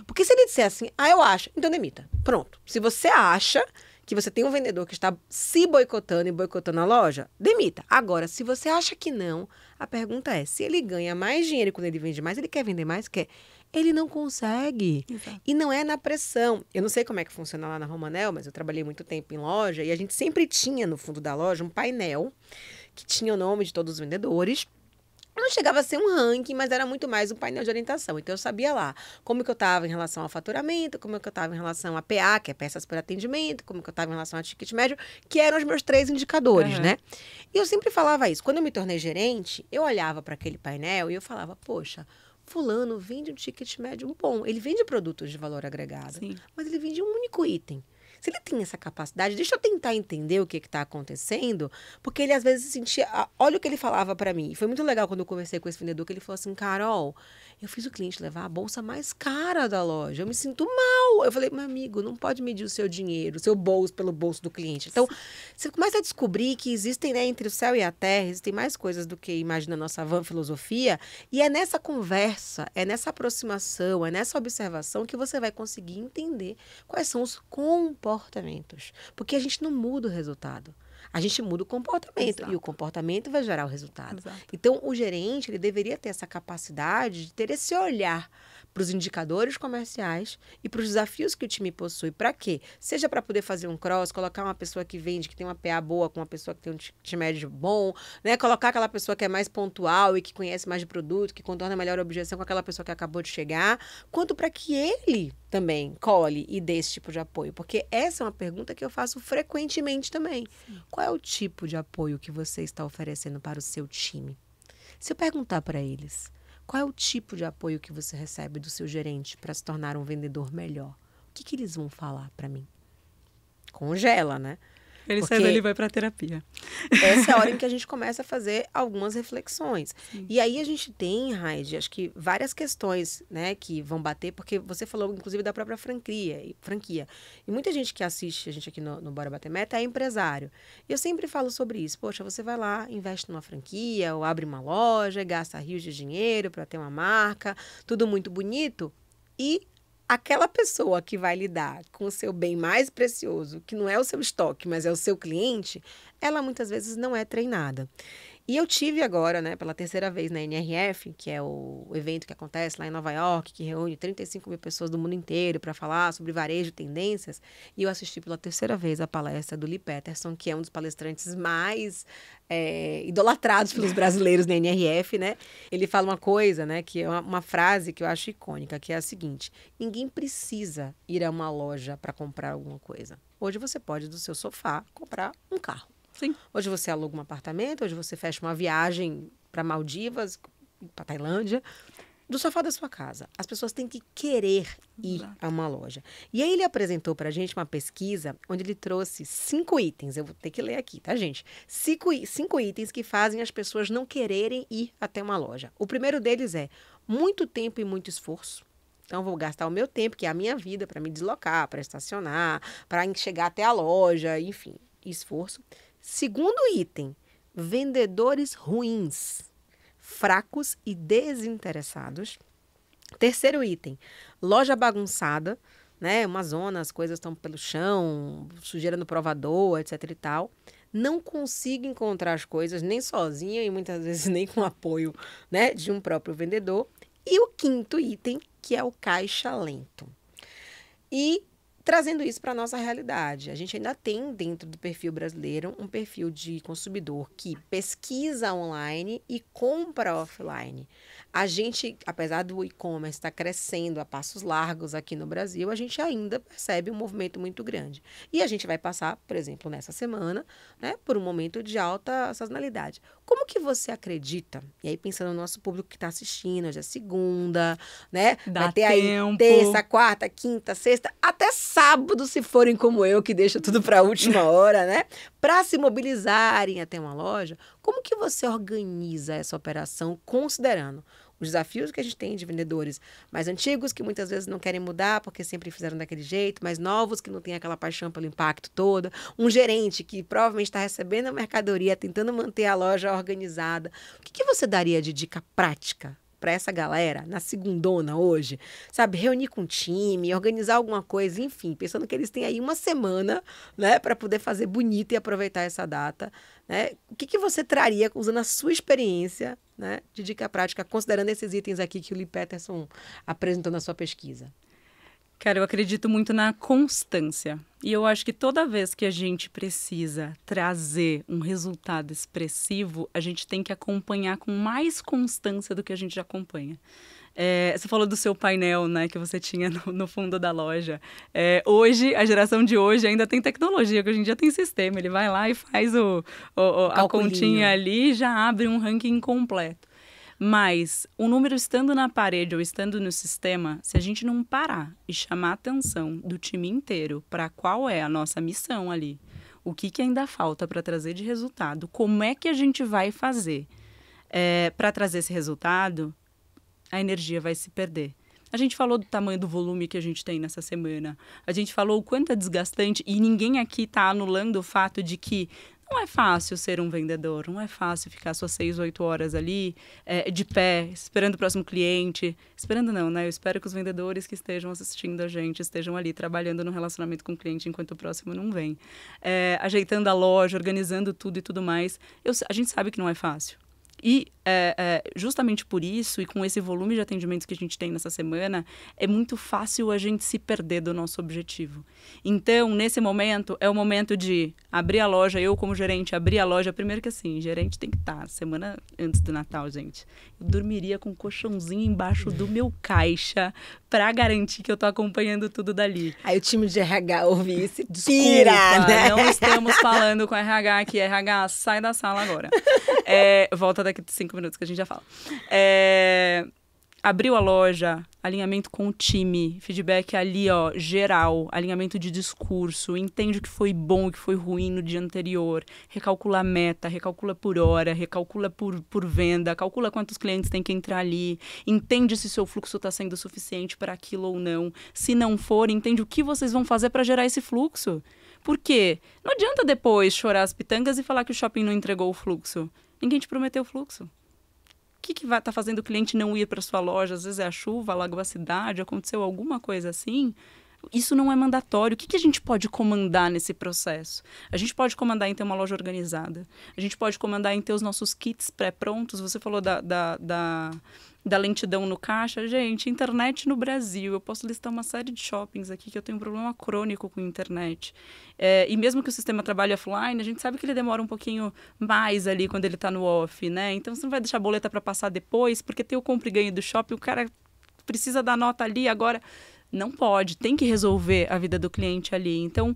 Porque se ele disser assim, eu acho, então demita. Pronto. Se você acha que você tem um vendedor que está se boicotando e boicotando a loja, demita. Agora, se você acha que não, a pergunta é, se ele ganha mais dinheiro quando ele vende mais, ele quer vender mais? Quer? Ele não consegue. Exato. E não é na pressão. Eu não sei como é que funciona lá na Romanel, mas eu trabalhei muito tempo em loja e a gente sempre tinha no fundo da loja um painel que tinha o nome de todos os vendedores. Não chegava a ser um ranking, mas era muito mais um painel de orientação. Então, eu sabia lá como que eu estava em relação ao faturamento, como que eu estava em relação a PA, que é peças por atendimento, como que eu estava em relação a ticket médio, que eram os meus 3 indicadores, né? E eu sempre falava isso. Quando eu me tornei gerente, eu olhava para aquele painel e eu falava, poxa, fulano vende um ticket médio bom. Ele vende produtos de valor agregado, Sim. mas ele vende um único item. Se ele tem essa capacidade, deixa eu tentar entender o que está acontecendo, porque ele às vezes sentia... Olha o que ele falava para mim. E foi muito legal quando eu conversei com esse vendedor, que ele falou assim, Carol, eu fiz o cliente levar a bolsa mais cara da loja, eu me sinto mal. Eu falei, meu amigo, não pode medir o seu dinheiro, o seu bolso pelo bolso do cliente. Então, você começa a descobrir que existem, né, entre o céu e a terra, existem mais coisas do que imagina a nossa van filosofia, e é nessa conversa, é nessa aproximação, é nessa observação que você vai conseguir entender quais são os comportamentos. Porque a gente não muda o resultado. A gente muda o comportamento. Exato. E o comportamento vai gerar o resultado. Exato. Então, o gerente, ele deveria ter essa capacidade de ter esse olhar para os indicadores comerciais e para os desafios que o time possui. Para quê? Seja para poder fazer um cross, colocar uma pessoa que vende, que tem uma PA boa com uma pessoa que tem um ticket médio bom, né? Colocar aquela pessoa que é mais pontual e que conhece mais de produto, que contorna melhor a objeção com aquela pessoa que acabou de chegar, quanto para que ele também colhe e dê esse tipo de apoio. Porque essa é uma pergunta que eu faço frequentemente também. Sim. Qual é o tipo de apoio que você está oferecendo para o seu time? Se eu perguntar para eles, qual é o tipo de apoio que você recebe do seu gerente para se tornar um vendedor melhor? O que eles vão falar para mim? Congela, né? Ele sai dali e vai para terapia. Essa é a hora em que a gente começa a fazer algumas reflexões. Sim. E aí a gente tem, Raide, acho que várias questões, né, que vão bater, porque você falou, inclusive, da própria franquia. E muita gente que assiste a gente aqui no Bora Bater Meta é empresário. E eu sempre falo sobre isso. Poxa, você vai lá, investe numa franquia, ou abre uma loja, gasta rios de dinheiro para ter uma marca, tudo muito bonito. E aquela pessoa que vai lidar com o seu bem mais precioso, que não é o seu estoque, mas é o seu cliente, ela muitas vezes não é treinada. E eu tive agora, né, pela terceira vez na NRF, que é o evento que acontece lá em Nova York, que reúne 35 mil pessoas do mundo inteiro para falar sobre varejo e tendências, e eu assisti pela terceira vez a palestra do Lee Peterson, que é um dos palestrantes mais idolatrados pelos brasileiros na NRF, né? Ele fala uma coisa, né, que é uma frase que eu acho icônica, que é a seguinte: ninguém precisa ir a uma loja para comprar alguma coisa. Hoje você pode, do seu sofá, comprar um carro. Sim. Hoje você aluga um apartamento, hoje você fecha uma viagem para Maldivas, para Tailândia, do sofá da sua casa. As pessoas têm que querer ir a uma loja. E aí ele apresentou para a gente uma pesquisa onde ele trouxe 5 itens. Eu vou ter que ler aqui, tá, gente? 5 itens que fazem as pessoas não quererem ir até uma loja. O primeiro deles é muito tempo e muito esforço. Então, eu vou gastar o meu tempo, que é a minha vida, para me deslocar, para estacionar, para chegar até a loja, enfim, esforço. Segundo item, vendedores ruins, fracos e desinteressados. Terceiro item, loja bagunçada, né? Uma zona, as coisas estão pelo chão, sujeira no provador, etc e tal. Não consigo encontrar as coisas nem sozinha e muitas vezes nem com apoio, né, de um próprio vendedor. E o quinto item, que é o caixa lento. E trazendo isso para a nossa realidade, a gente ainda tem dentro do perfil brasileiro um perfil de consumidor que pesquisa online e compra offline. A gente, apesar do e-commerce estar crescendo a passos largos aqui no Brasil, a gente ainda percebe um movimento muito grande. E a gente vai passar, por exemplo, nessa semana, né, por um momento de alta sazonalidade. Como que você acredita? E aí, pensando no nosso público que está assistindo, hoje é segunda, né? Dá vai ter tempo. Aí terça, quarta, quinta, sexta, até sábado, se forem como eu, que deixa tudo para a última hora, né? Para se mobilizarem até uma loja, como que você organiza essa operação considerando os desafios que a gente tem de vendedores mais antigos, que muitas vezes não querem mudar porque sempre fizeram daquele jeito, mais novos, que não têm aquela paixão pelo impacto todo, um gerente que provavelmente está recebendo a mercadoria, tentando manter a loja organizada. O que você daria de dica prática para essa galera, na segundona hoje, sabe, reunir com o time, organizar alguma coisa, enfim, pensando que eles têm aí uma semana, né, para poder fazer bonito e aproveitar essa data, né? O que você traria, usando a sua experiência, né, de dica prática, considerando esses itens aqui que o Lee Peterson apresentou na sua pesquisa? Cara, eu acredito muito na constância. E eu acho que toda vez que a gente precisa trazer um resultado expressivo, a gente tem que acompanhar com mais constância do que a gente já acompanha. Você falou do seu painel, né, que você tinha no fundo da loja. Hoje, a geração de hoje ainda tem tecnologia, que hoje em dia tem sistema. Ele vai lá e faz a continha ali e já abre um ranking completo. Mas o número estando na parede ou estando no sistema, se a gente não parar e chamar a atenção do time inteiro para qual é a nossa missão ali, o que ainda falta para trazer de resultado, como é que a gente vai fazer para trazer esse resultado, a energia vai se perder. A gente falou do tamanho do volume que a gente tem nessa semana. A gente falou o quanto é desgastante e ninguém aqui está anulando o fato de que não é fácil ser um vendedor, não é fácil ficar só 6, 8 horas ali, de pé, esperando o próximo cliente. Esperando não, né? Eu espero que os vendedores que estejam assistindo a gente estejam ali trabalhando no relacionamento com o cliente enquanto o próximo não vem. Ajeitando a loja, organizando tudo e tudo mais. A gente sabe que não é fácil. E justamente por isso, e com esse volume de atendimentos que a gente tem nessa semana, é muito fácil a gente se perder do nosso objetivo. Então, nesse momento, é o momento de abrir a loja, eu como gerente, abrir a loja. Primeiro que assim, gerente tem que estar, semana antes do Natal, gente. Eu dormiria com um colchãozinho embaixo do meu caixa para garantir que eu tô acompanhando tudo dali. Aí o time de RH ouve isso e tira, né? Não estamos falando com RH aqui. RH, sai da sala agora. Volta daqui a 5 minutos que a gente já fala. Abriu a loja, alinhamento com o time, feedback ali, ó, geral, alinhamento de discurso, entende o que foi bom, o que foi ruim no dia anterior, recalcula a meta, recalcula por hora, recalcula por venda, calcula quantos clientes tem que entrar ali, entende se seu fluxo está sendo suficiente para aquilo ou não. Se não for, entende o que vocês vão fazer para gerar esse fluxo. Por quê? Não adianta depois chorar as pitangas e falar que o shopping não entregou o fluxo. Ninguém te prometeu o fluxo. O que vai estar fazendo o cliente não ir para sua loja? Às vezes é a chuva, alagou a cidade, aconteceu alguma coisa assim. Isso não é mandatório. O que a gente pode comandar nesse processo? A gente pode comandar em ter uma loja organizada. A gente pode comandar em ter os nossos kits pré-prontos. Você falou da lentidão no caixa. Gente, internet no Brasil. Eu posso listar uma série de shoppings aqui que eu tenho um problema crônico com internet. E mesmo que o sistema trabalhe offline, a gente sabe que ele demora um pouquinho mais ali quando ele está no off, né? Então, você não vai deixar a boleta para passar depois, porque tem o compra e ganho do shopping, o cara precisa dar nota ali agora. Não pode, tem que resolver a vida do cliente ali. Então,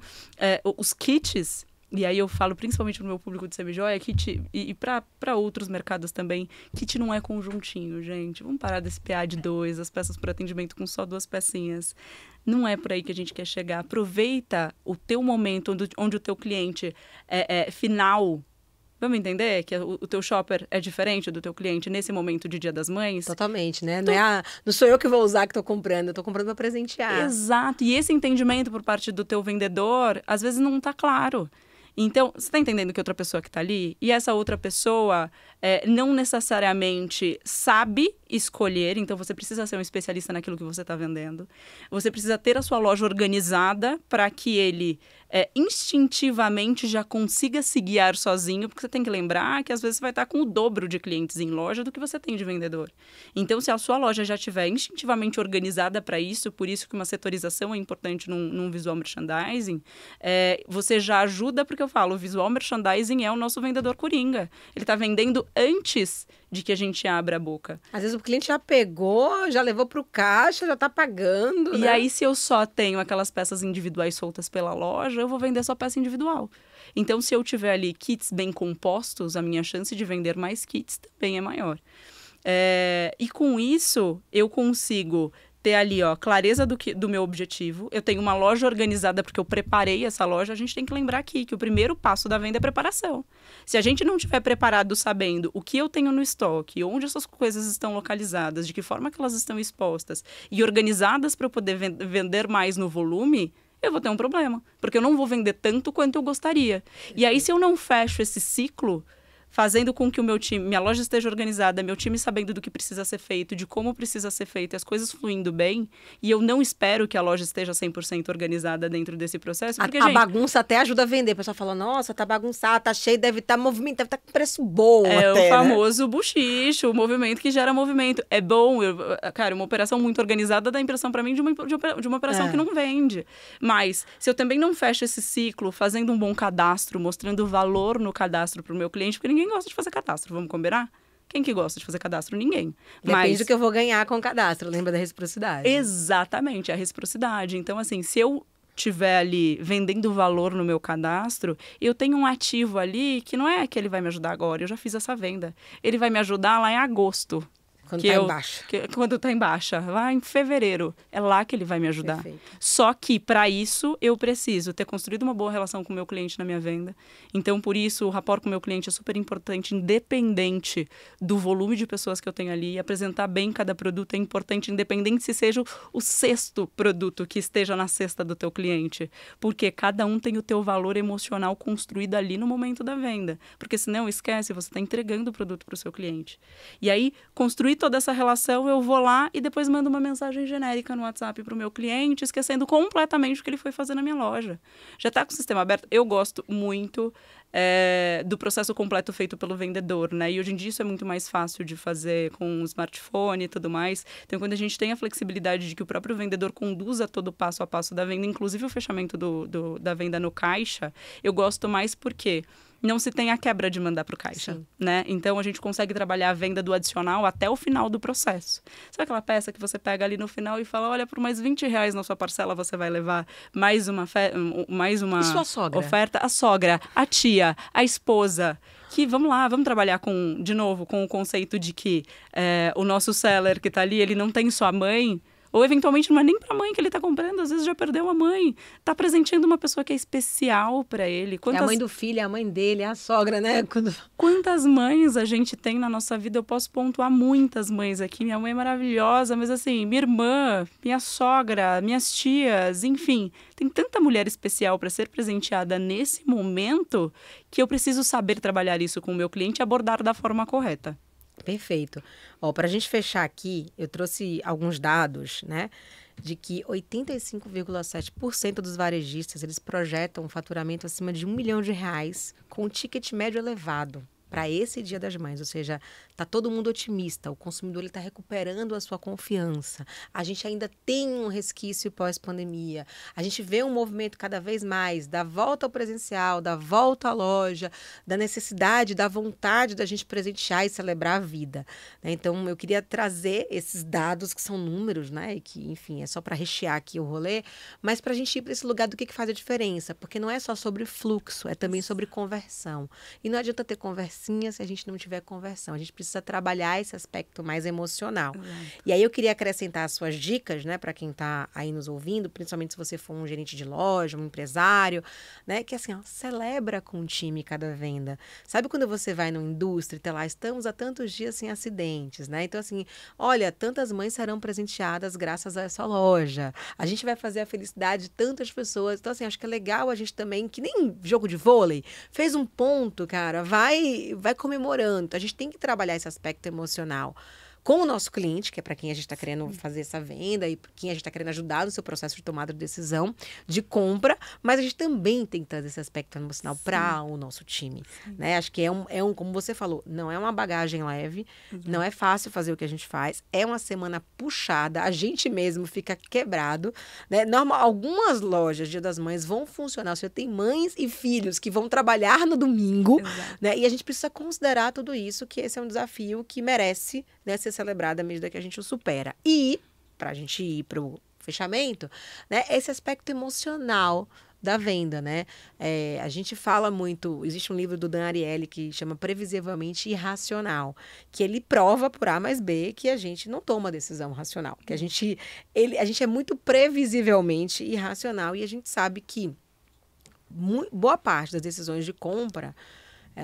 os kits, e aí eu falo principalmente para o meu público de semijoia, kit, e para outros mercados também, kit não é conjuntinho, gente. Vamos parar desse PA de 2, as peças por atendimento com só 2 pecinhas. Não é por aí que a gente quer chegar. Aproveita o teu momento onde o teu cliente final. Vamos entender que o teu shopper é diferente do teu cliente nesse momento de Dia das Mães? Totalmente, né? Não sou eu que vou usar que estou comprando, eu estou comprando para presentear. Exato. E esse entendimento por parte do teu vendedor, às vezes não está claro. Então, você está entendendo que outra pessoa que está ali, e essa outra pessoa não necessariamente sabe escolher, então você precisa ser um especialista naquilo que você está vendendo. Você precisa ter a sua loja organizada para que ele instintivamente já consiga se guiar sozinho, porque você tem que lembrar que às vezes você vai estar com o dobro de clientes em loja do que você tem de vendedor. Então, se a sua loja já estiver instintivamente organizada para isso, por isso que uma setorização é importante num visual merchandising, você já ajuda, porque eu falo, o visual merchandising é o nosso vendedor coringa. Ele está vendendo antes de que a gente abra a boca. Às vezes o cliente já pegou, já levou para o caixa, já está pagando, E né? aí, se eu só tenho aquelas peças individuais soltas pela loja, eu vou vender só peça individual. Então, se eu tiver ali kits bem compostos, a minha chance de vender mais kits também é maior. E com isso, eu consigo ter ali, ó, clareza do meu objetivo. Eu tenho uma loja organizada porque eu preparei essa loja. A gente tem que lembrar aqui que o primeiro passo da venda é preparação. Se a gente não tiver preparado sabendo o que eu tenho no estoque, onde essas coisas estão localizadas, de que forma que elas estão expostas e organizadas para eu poder vender mais no volume, eu vou ter um problema. Porque eu não vou vender tanto quanto eu gostaria. E aí, se eu não fecho esse ciclo, fazendo com que o meu time, minha loja esteja organizada, meu time sabendo do que precisa ser feito, de como precisa ser feito, as coisas fluindo bem, e eu não espero que a loja esteja 100% organizada dentro desse processo, porque, a bagunça até ajuda a vender. O pessoal fala, nossa, tá bagunçado, tá cheio, deve estar movimento, deve estar com preço bom é até, o famoso buchicho, o movimento que gera movimento. É bom, cara, uma operação muito organizada dá a impressão para mim de uma operação que não vende. Mas, se eu também não fecho esse ciclo, fazendo um bom cadastro, mostrando valor no cadastro para o meu cliente, porque ninguém gosta de fazer cadastro, vamos combinar? Quem que gosta de fazer cadastro? Ninguém. Depende do que eu vou ganhar com o cadastro, lembra da reciprocidade. Exatamente, a reciprocidade. Então, assim, se eu tiver ali vendendo valor no meu cadastro, eu tenho um ativo ali que não é que ele vai me ajudar agora, eu já fiz essa venda. Ele vai me ajudar lá em agosto. Quando tá em baixa. Quando tá em baixa. Lá em fevereiro. É lá que ele vai me ajudar. Perfeito. Só que, para isso, eu preciso ter construído uma boa relação com o meu cliente na minha venda. Então, por isso, o rapport com o meu cliente é super importante, independente do volume de pessoas que eu tenho ali. Apresentar bem cada produto é importante, independente se seja o sexto produto que esteja na cesta do teu cliente. Porque cada um tem o teu valor emocional construído ali no momento da venda. Porque senão, esquece, você está entregando o produto para o seu cliente. E aí, construir toda essa relação, eu vou lá e depois mando uma mensagem genérica no WhatsApp para o meu cliente, esquecendo completamente o que ele foi fazer na minha loja. Já está com o sistema aberto. Eu gosto muito do processo completo feito pelo vendedor, né? E hoje em dia isso é muito mais fácil de fazer com o smartphone e tudo mais. Então, quando a gente tem a flexibilidade de que o próprio vendedor conduza todo o passo a passo da venda, inclusive o fechamento da venda no caixa, eu gosto mais porque não se tem a quebra de mandar para o caixa, né? Então, a gente consegue trabalhar a venda do adicional até o final do processo. Sabe aquela peça que você pega ali no final e fala, olha, por mais R$20 na sua parcela você vai levar mais uma E sua sogra? Oferta? A sogra, a tia, a esposa. Que, vamos lá, vamos trabalhar de novo, com o conceito de que o nosso seller que está ali, ele não tem só a mãe. Ou, eventualmente, não é nem para a mãe que ele está comprando. Às vezes, já perdeu a mãe. Está presenteando uma pessoa que é especial para ele. É a mãe do filho, é a mãe dele, é a sogra, né? Quantas mães a gente tem na nossa vida? Eu posso pontuar muitas mães aqui. Minha mãe é maravilhosa, mas assim, minha irmã, minha sogra, minhas tias, enfim. Tem tanta mulher especial para ser presenteada nesse momento que eu preciso saber trabalhar isso com o meu cliente e abordar da forma correta. Perfeito. Ó, para a gente fechar aqui, eu trouxe alguns dados, né? De que 85,7% dos varejistas, eles projetam um faturamento acima de R$1 milhão com um ticket médio elevado para esse Dia das Mães, ou seja, está todo mundo otimista, o consumidor está recuperando a sua confiança, a gente ainda tem um resquício pós-pandemia, a gente vê um movimento cada vez mais da volta ao presencial, da volta à loja, da necessidade, da vontade da gente presentear e celebrar a vida, né? Então, eu queria trazer esses dados que são números, né? E que, enfim, é só para rechear aqui o rolê, mas para a gente ir para esse lugar do que faz a diferença, porque não é só sobre fluxo, é também sobre conversão. E não adianta ter conversão se a gente não tiver conversão. A gente precisa trabalhar esse aspecto mais emocional. E aí eu queria acrescentar as suas dicas, né, para quem está aí nos ouvindo, principalmente se você for um gerente de loja, um empresário, né, que assim, ó, celebra com o time cada venda. Sabe quando você vai numa indústria e tá lá, estamos há tantos dias sem acidentes, né? Então assim, olha, tantas mães serão presenteadas graças a essa loja. A gente vai fazer a felicidade de tantas pessoas. Então assim, acho que é legal a gente também, que nem jogo de vôlei, fez um ponto, cara, vai comemorando. Então, a gente tem que trabalhar esse aspecto emocional com o nosso cliente, que é para quem a gente está querendo fazer essa venda e para quem a gente está querendo ajudar no seu processo de tomada de decisão, de compra, mas a gente também tem que trazer esse aspecto emocional para o nosso time, né? Acho que como você falou, não é uma bagagem leve, não é fácil fazer o que a gente faz, é uma semana puxada, a gente mesmo fica quebrado, né? Algumas lojas, Dia das Mães, vão funcionar, você tem mães e filhos que vão trabalhar no domingo, né? E a gente precisa considerar tudo isso, que esse é um desafio que merece, né, ser celebrado à medida que a gente o supera. E, para a gente ir para o fechamento, né, esse aspecto emocional da venda, né? A gente fala muito, existe um livro do Dan Ariely que chama Previsivelmente Irracional, que ele prova por A mais B que a gente não toma decisão racional, que a gente é muito previsivelmente irracional e a gente sabe que boa parte das decisões de compra,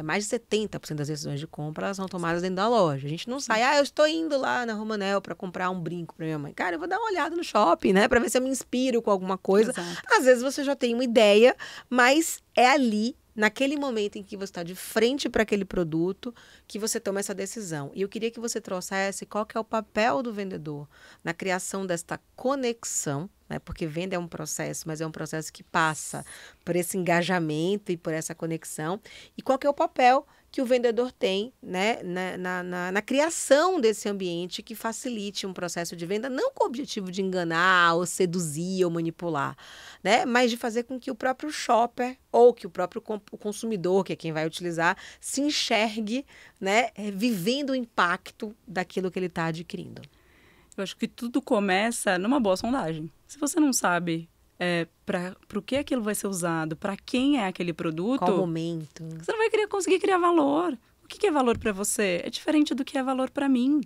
mais de 70% das decisões de compra, elas são tomadas dentro da loja. A gente não sai, eu estou indo lá na Romanel para comprar um brinco para minha mãe. Cara, eu vou dar uma olhada no shopping, né? Para ver se eu me inspiro com alguma coisa. Exato. Às vezes você já tem uma ideia, mas é ali, naquele momento em que você está de frente para aquele produto, que você toma essa decisão. E eu queria que você trouxesse qual que é o papel do vendedor na criação desta conexão, né? Porque venda é um processo, mas é um processo que passa por esse engajamento e por essa conexão. E qual que é o papel que o vendedor tem, né, na criação desse ambiente que facilite um processo de venda, não com o objetivo de enganar, ou seduzir, ou manipular, né, mas de fazer com que o próprio shopper, ou que o próprio consumidor, que é quem vai utilizar, se enxergue, né, vivendo o impacto daquilo que ele está adquirindo. Eu acho que tudo começa numa boa sondagem. Se você não sabe para o que aquilo vai ser usado, para quem é aquele produto... Qual momento? Você não vai conseguir criar valor. O que é valor para você? É diferente do que é valor para mim.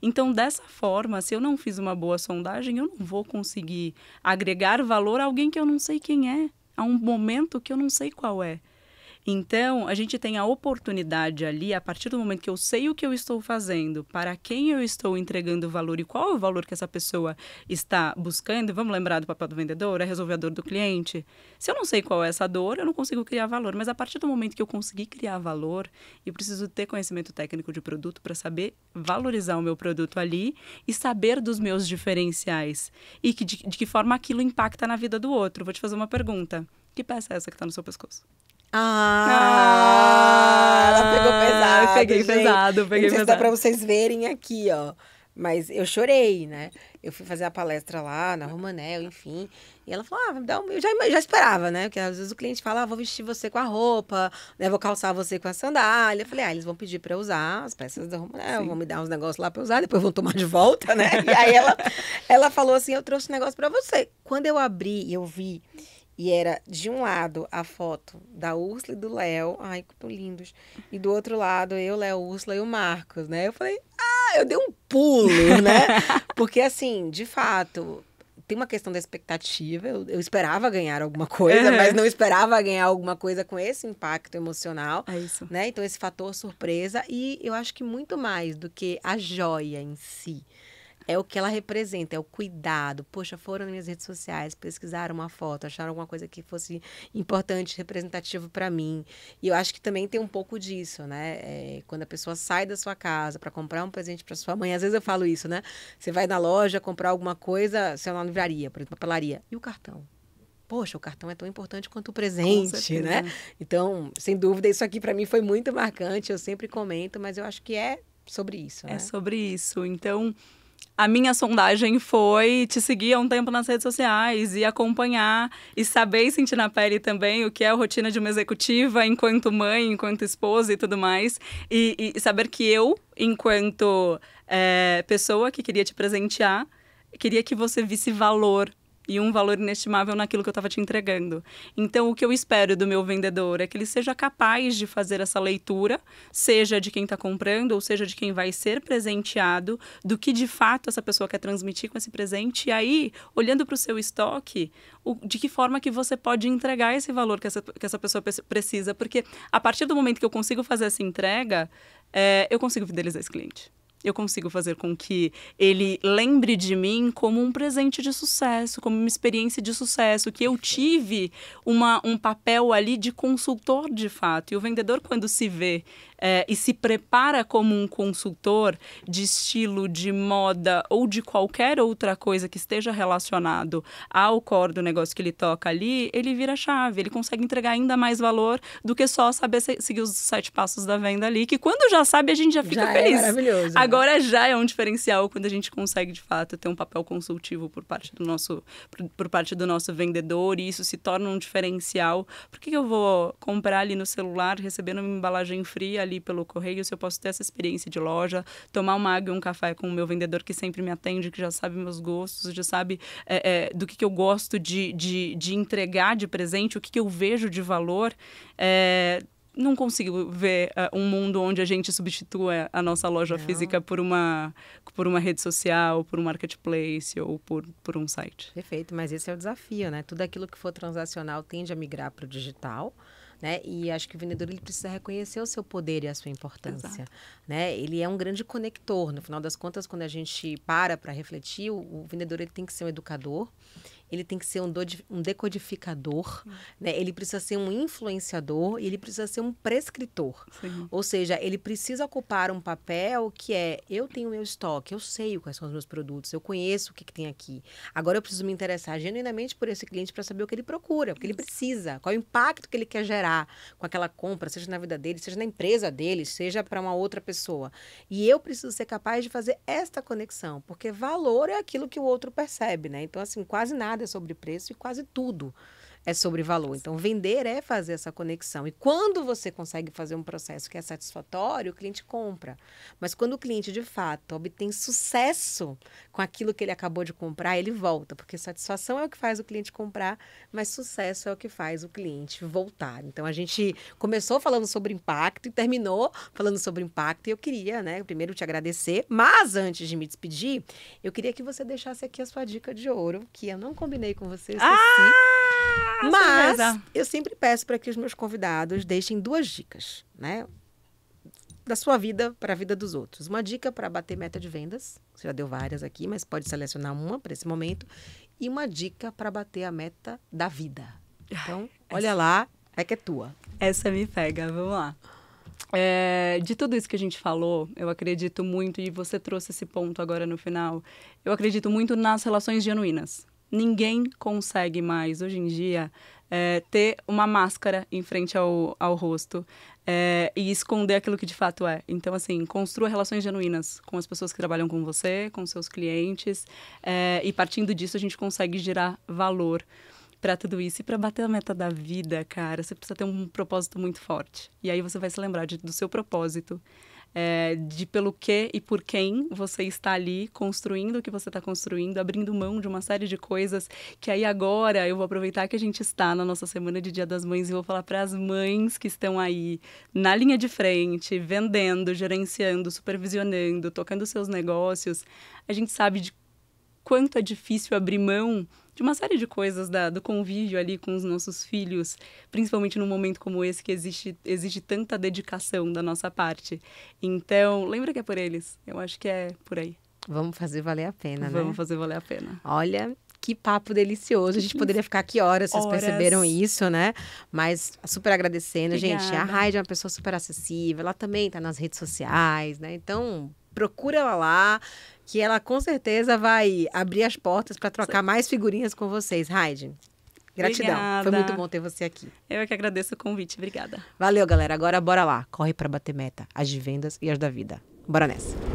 Então, dessa forma, se eu não fiz uma boa sondagem, eu não vou conseguir agregar valor a alguém que eu não sei quem é, a um momento que eu não sei qual é. Então, a gente tem a oportunidade ali, a partir do momento que eu sei o que eu estou fazendo, para quem eu estou entregando valor e qual é o valor que essa pessoa está buscando. Vamos lembrar do papel do vendedor? É resolver a dor do cliente. Se eu não sei qual é essa dor, eu não consigo criar valor. Mas a partir do momento que eu conseguir criar valor, eu preciso ter conhecimento técnico de produto para saber valorizar o meu produto ali e saber dos meus diferenciais. E de que forma aquilo impacta na vida do outro. Vou te fazer uma pergunta. Que peça é essa que está no seu pescoço? Ela pegou pesado. Peguei pesado. Não sei se dá pra vocês verem aqui, ó. Mas eu chorei, né? Eu fui fazer a palestra lá na Romanel, enfim. E ela falou, me dá um... Eu já esperava, né? Porque às vezes o cliente fala, vou vestir você com a roupa, né? Vou calçar você com a sandália. Eu falei, eles vão pedir pra eu usar as peças da Romanel, vão me dar uns negócios lá pra eu usar, depois vão tomar de volta, né? E aí ela falou assim, eu trouxe um negócio pra você. Quando eu abri e eu vi... E era, de um lado, a foto da Úrsula e do Léo. Ai, que lindos. E do outro lado, eu, Léo, Úrsula e o Marcos, né? Eu falei, eu dei um pulo, né? Porque, assim, de fato, tem uma questão da expectativa. Eu esperava ganhar alguma coisa, mas não esperava ganhar alguma coisa com esse impacto emocional. É isso. Né? Então, esse fator surpresa. E eu acho que muito mais do que a joia em si. É o que ela representa, é o cuidado. Poxa, foram nas minhas redes sociais, pesquisaram uma foto, acharam alguma coisa que fosse importante, representativo para mim. E eu acho que também tem um pouco disso, né? Quando a pessoa sai da sua casa para comprar um presente para sua mãe, às vezes eu falo isso, né? Você vai na loja comprar alguma coisa, sei lá, na livraria, por exemplo, papelaria. E o cartão? Poxa, o cartão é tão importante quanto o presente, né? Então, sem dúvida, isso aqui para mim foi muito marcante. Eu sempre comento, mas eu acho que é sobre isso, né? É sobre isso. Então... A minha sondagem foi te seguir há um tempo nas redes sociais e acompanhar e saber e sentir na pele também o que é a rotina de uma executiva enquanto mãe, enquanto esposa e tudo mais. E saber que eu, enquanto pessoa que queria te presentear, queria que você visse valor e um valor inestimável naquilo que eu estava te entregando. Então, o que eu espero do meu vendedor é que ele seja capaz de fazer essa leitura, seja de quem está comprando ou seja de quem vai ser presenteado, do que de fato essa pessoa quer transmitir com esse presente. E aí, olhando para o seu estoque, de que forma que você pode entregar esse valor que essa pessoa precisa. Porque a partir do momento que eu consigo fazer essa entrega, eu consigo fidelizar esse cliente. Eu consigo fazer com que ele lembre de mim como um presente de sucesso, como uma experiência de sucesso, que eu tive um papel ali de consultor de fato. E o vendedor, quando se vê e se prepara como um consultor de estilo, de moda ou de qualquer outra coisa que esteja relacionado ao core do negócio que ele toca ali, ele vira chave, ele consegue entregar ainda mais valor do que só saber seguir os 7 passos da venda ali, que quando já sabe a gente já fica feliz. É maravilhoso. Agora já é um diferencial quando a gente consegue, de fato, ter um papel consultivo por parte do nosso vendedor, e isso se torna um diferencial. Por que eu vou comprar ali no celular, recebendo uma embalagem fria ali ali pelo correio, se eu posso ter essa experiência de loja, tomar uma água e um café com o meu vendedor que sempre me atende, que já sabe meus gostos, já sabe do que eu gosto de entregar de presente, o que eu vejo de valor. Não consigo ver um mundo onde a gente substitua a nossa loja física por uma rede social, por um marketplace ou por um site. Perfeito, mas esse é o desafio, né? Tudo aquilo que for transacional tende a migrar para o digital, né? E acho que o vendedor ele precisa reconhecer o seu poder e a sua importância, né? Ele é um grande conector. No final das contas, quando a gente para refletir, o vendedor ele tem que ser um educador, ele tem que ser um decodificador, né? Ele precisa ser um influenciador e ele precisa ser um prescritor. Sim. Ou seja, ele precisa ocupar um papel que eu tenho meu estoque, eu sei quais são os meus produtos, eu conheço o que tem aqui. Agora eu preciso me interessar genuinamente por esse cliente para saber o que ele procura, o que ele precisa, qual é o impacto que ele quer gerar com aquela compra, seja na vida dele, seja na empresa dele, seja para uma outra pessoa. E eu preciso ser capaz de fazer esta conexão, porque valor é aquilo que o outro percebe, né? Então, assim, quase nada é sobre preço e quase tudo é sobre valor. Então, vender é fazer essa conexão. E quando você consegue fazer um processo que é satisfatório, o cliente compra. Mas quando o cliente, de fato, obtém sucesso com aquilo que ele acabou de comprar, ele volta. Porque satisfação é o que faz o cliente comprar, mas sucesso é o que faz o cliente voltar. Então, a gente começou falando sobre impacto e terminou falando sobre impacto. E eu queria, né, primeiro te agradecer. Mas, antes de me despedir, eu queria que você deixasse aqui a sua dica de ouro, que eu não combinei com você, esqueci. Mas eu sempre peço para que os meus convidados deixem 2 dicas, né? Da sua vida para a vida dos outros. Uma dica para bater meta de vendas. Você já deu várias aqui, mas pode selecionar uma para esse momento. E uma dica para bater a meta da vida. Então, olha lá, é que é tua. Essa me pega, vamos lá. De tudo isso que a gente falou, eu acredito muito, e você trouxe esse ponto agora no final, eu acredito muito nas relações genuínas. Ninguém consegue mais, hoje em dia, ter uma máscara em frente ao rosto e esconder aquilo que de fato é. Então, assim, construa relações genuínas com as pessoas que trabalham com você, com seus clientes, e partindo disso a gente consegue gerar valor para tudo isso. E para bater a meta da vida, cara, você precisa ter um propósito muito forte. E aí você vai se lembrar do seu propósito, de pelo que e por quem você está ali construindo o que você está construindo, abrindo mão de uma série de coisas que aí agora eu vou aproveitar que a gente está na nossa semana de Dia das Mães e vou falar para as mães que estão aí na linha de frente, vendendo, gerenciando, supervisionando, tocando seus negócios. A gente sabe de quanto é difícil abrir mão de uma série de coisas do convívio ali com os nossos filhos, principalmente num momento como esse que exige tanta dedicação da nossa parte. Então, lembra que é por eles. Eu acho que é por aí. Vamos fazer valer a pena, né? Vamos fazer valer a pena. Olha, que papo delicioso. A gente poderia ficar aqui horas, vocês perceberam isso, né? Mas super agradecendo. Obrigada. Gente, a Heidi é uma pessoa super acessível. Ela também está nas redes sociais, né? Então, procura ela lá, que ela com certeza vai abrir as portas para trocar mais figurinhas com vocês. Heidi, gratidão. Obrigada. Foi muito bom ter você aqui. Eu é que agradeço o convite. Obrigada. Valeu, galera. Agora bora lá. Corre para bater meta. As de vendas e as da vida. Bora nessa.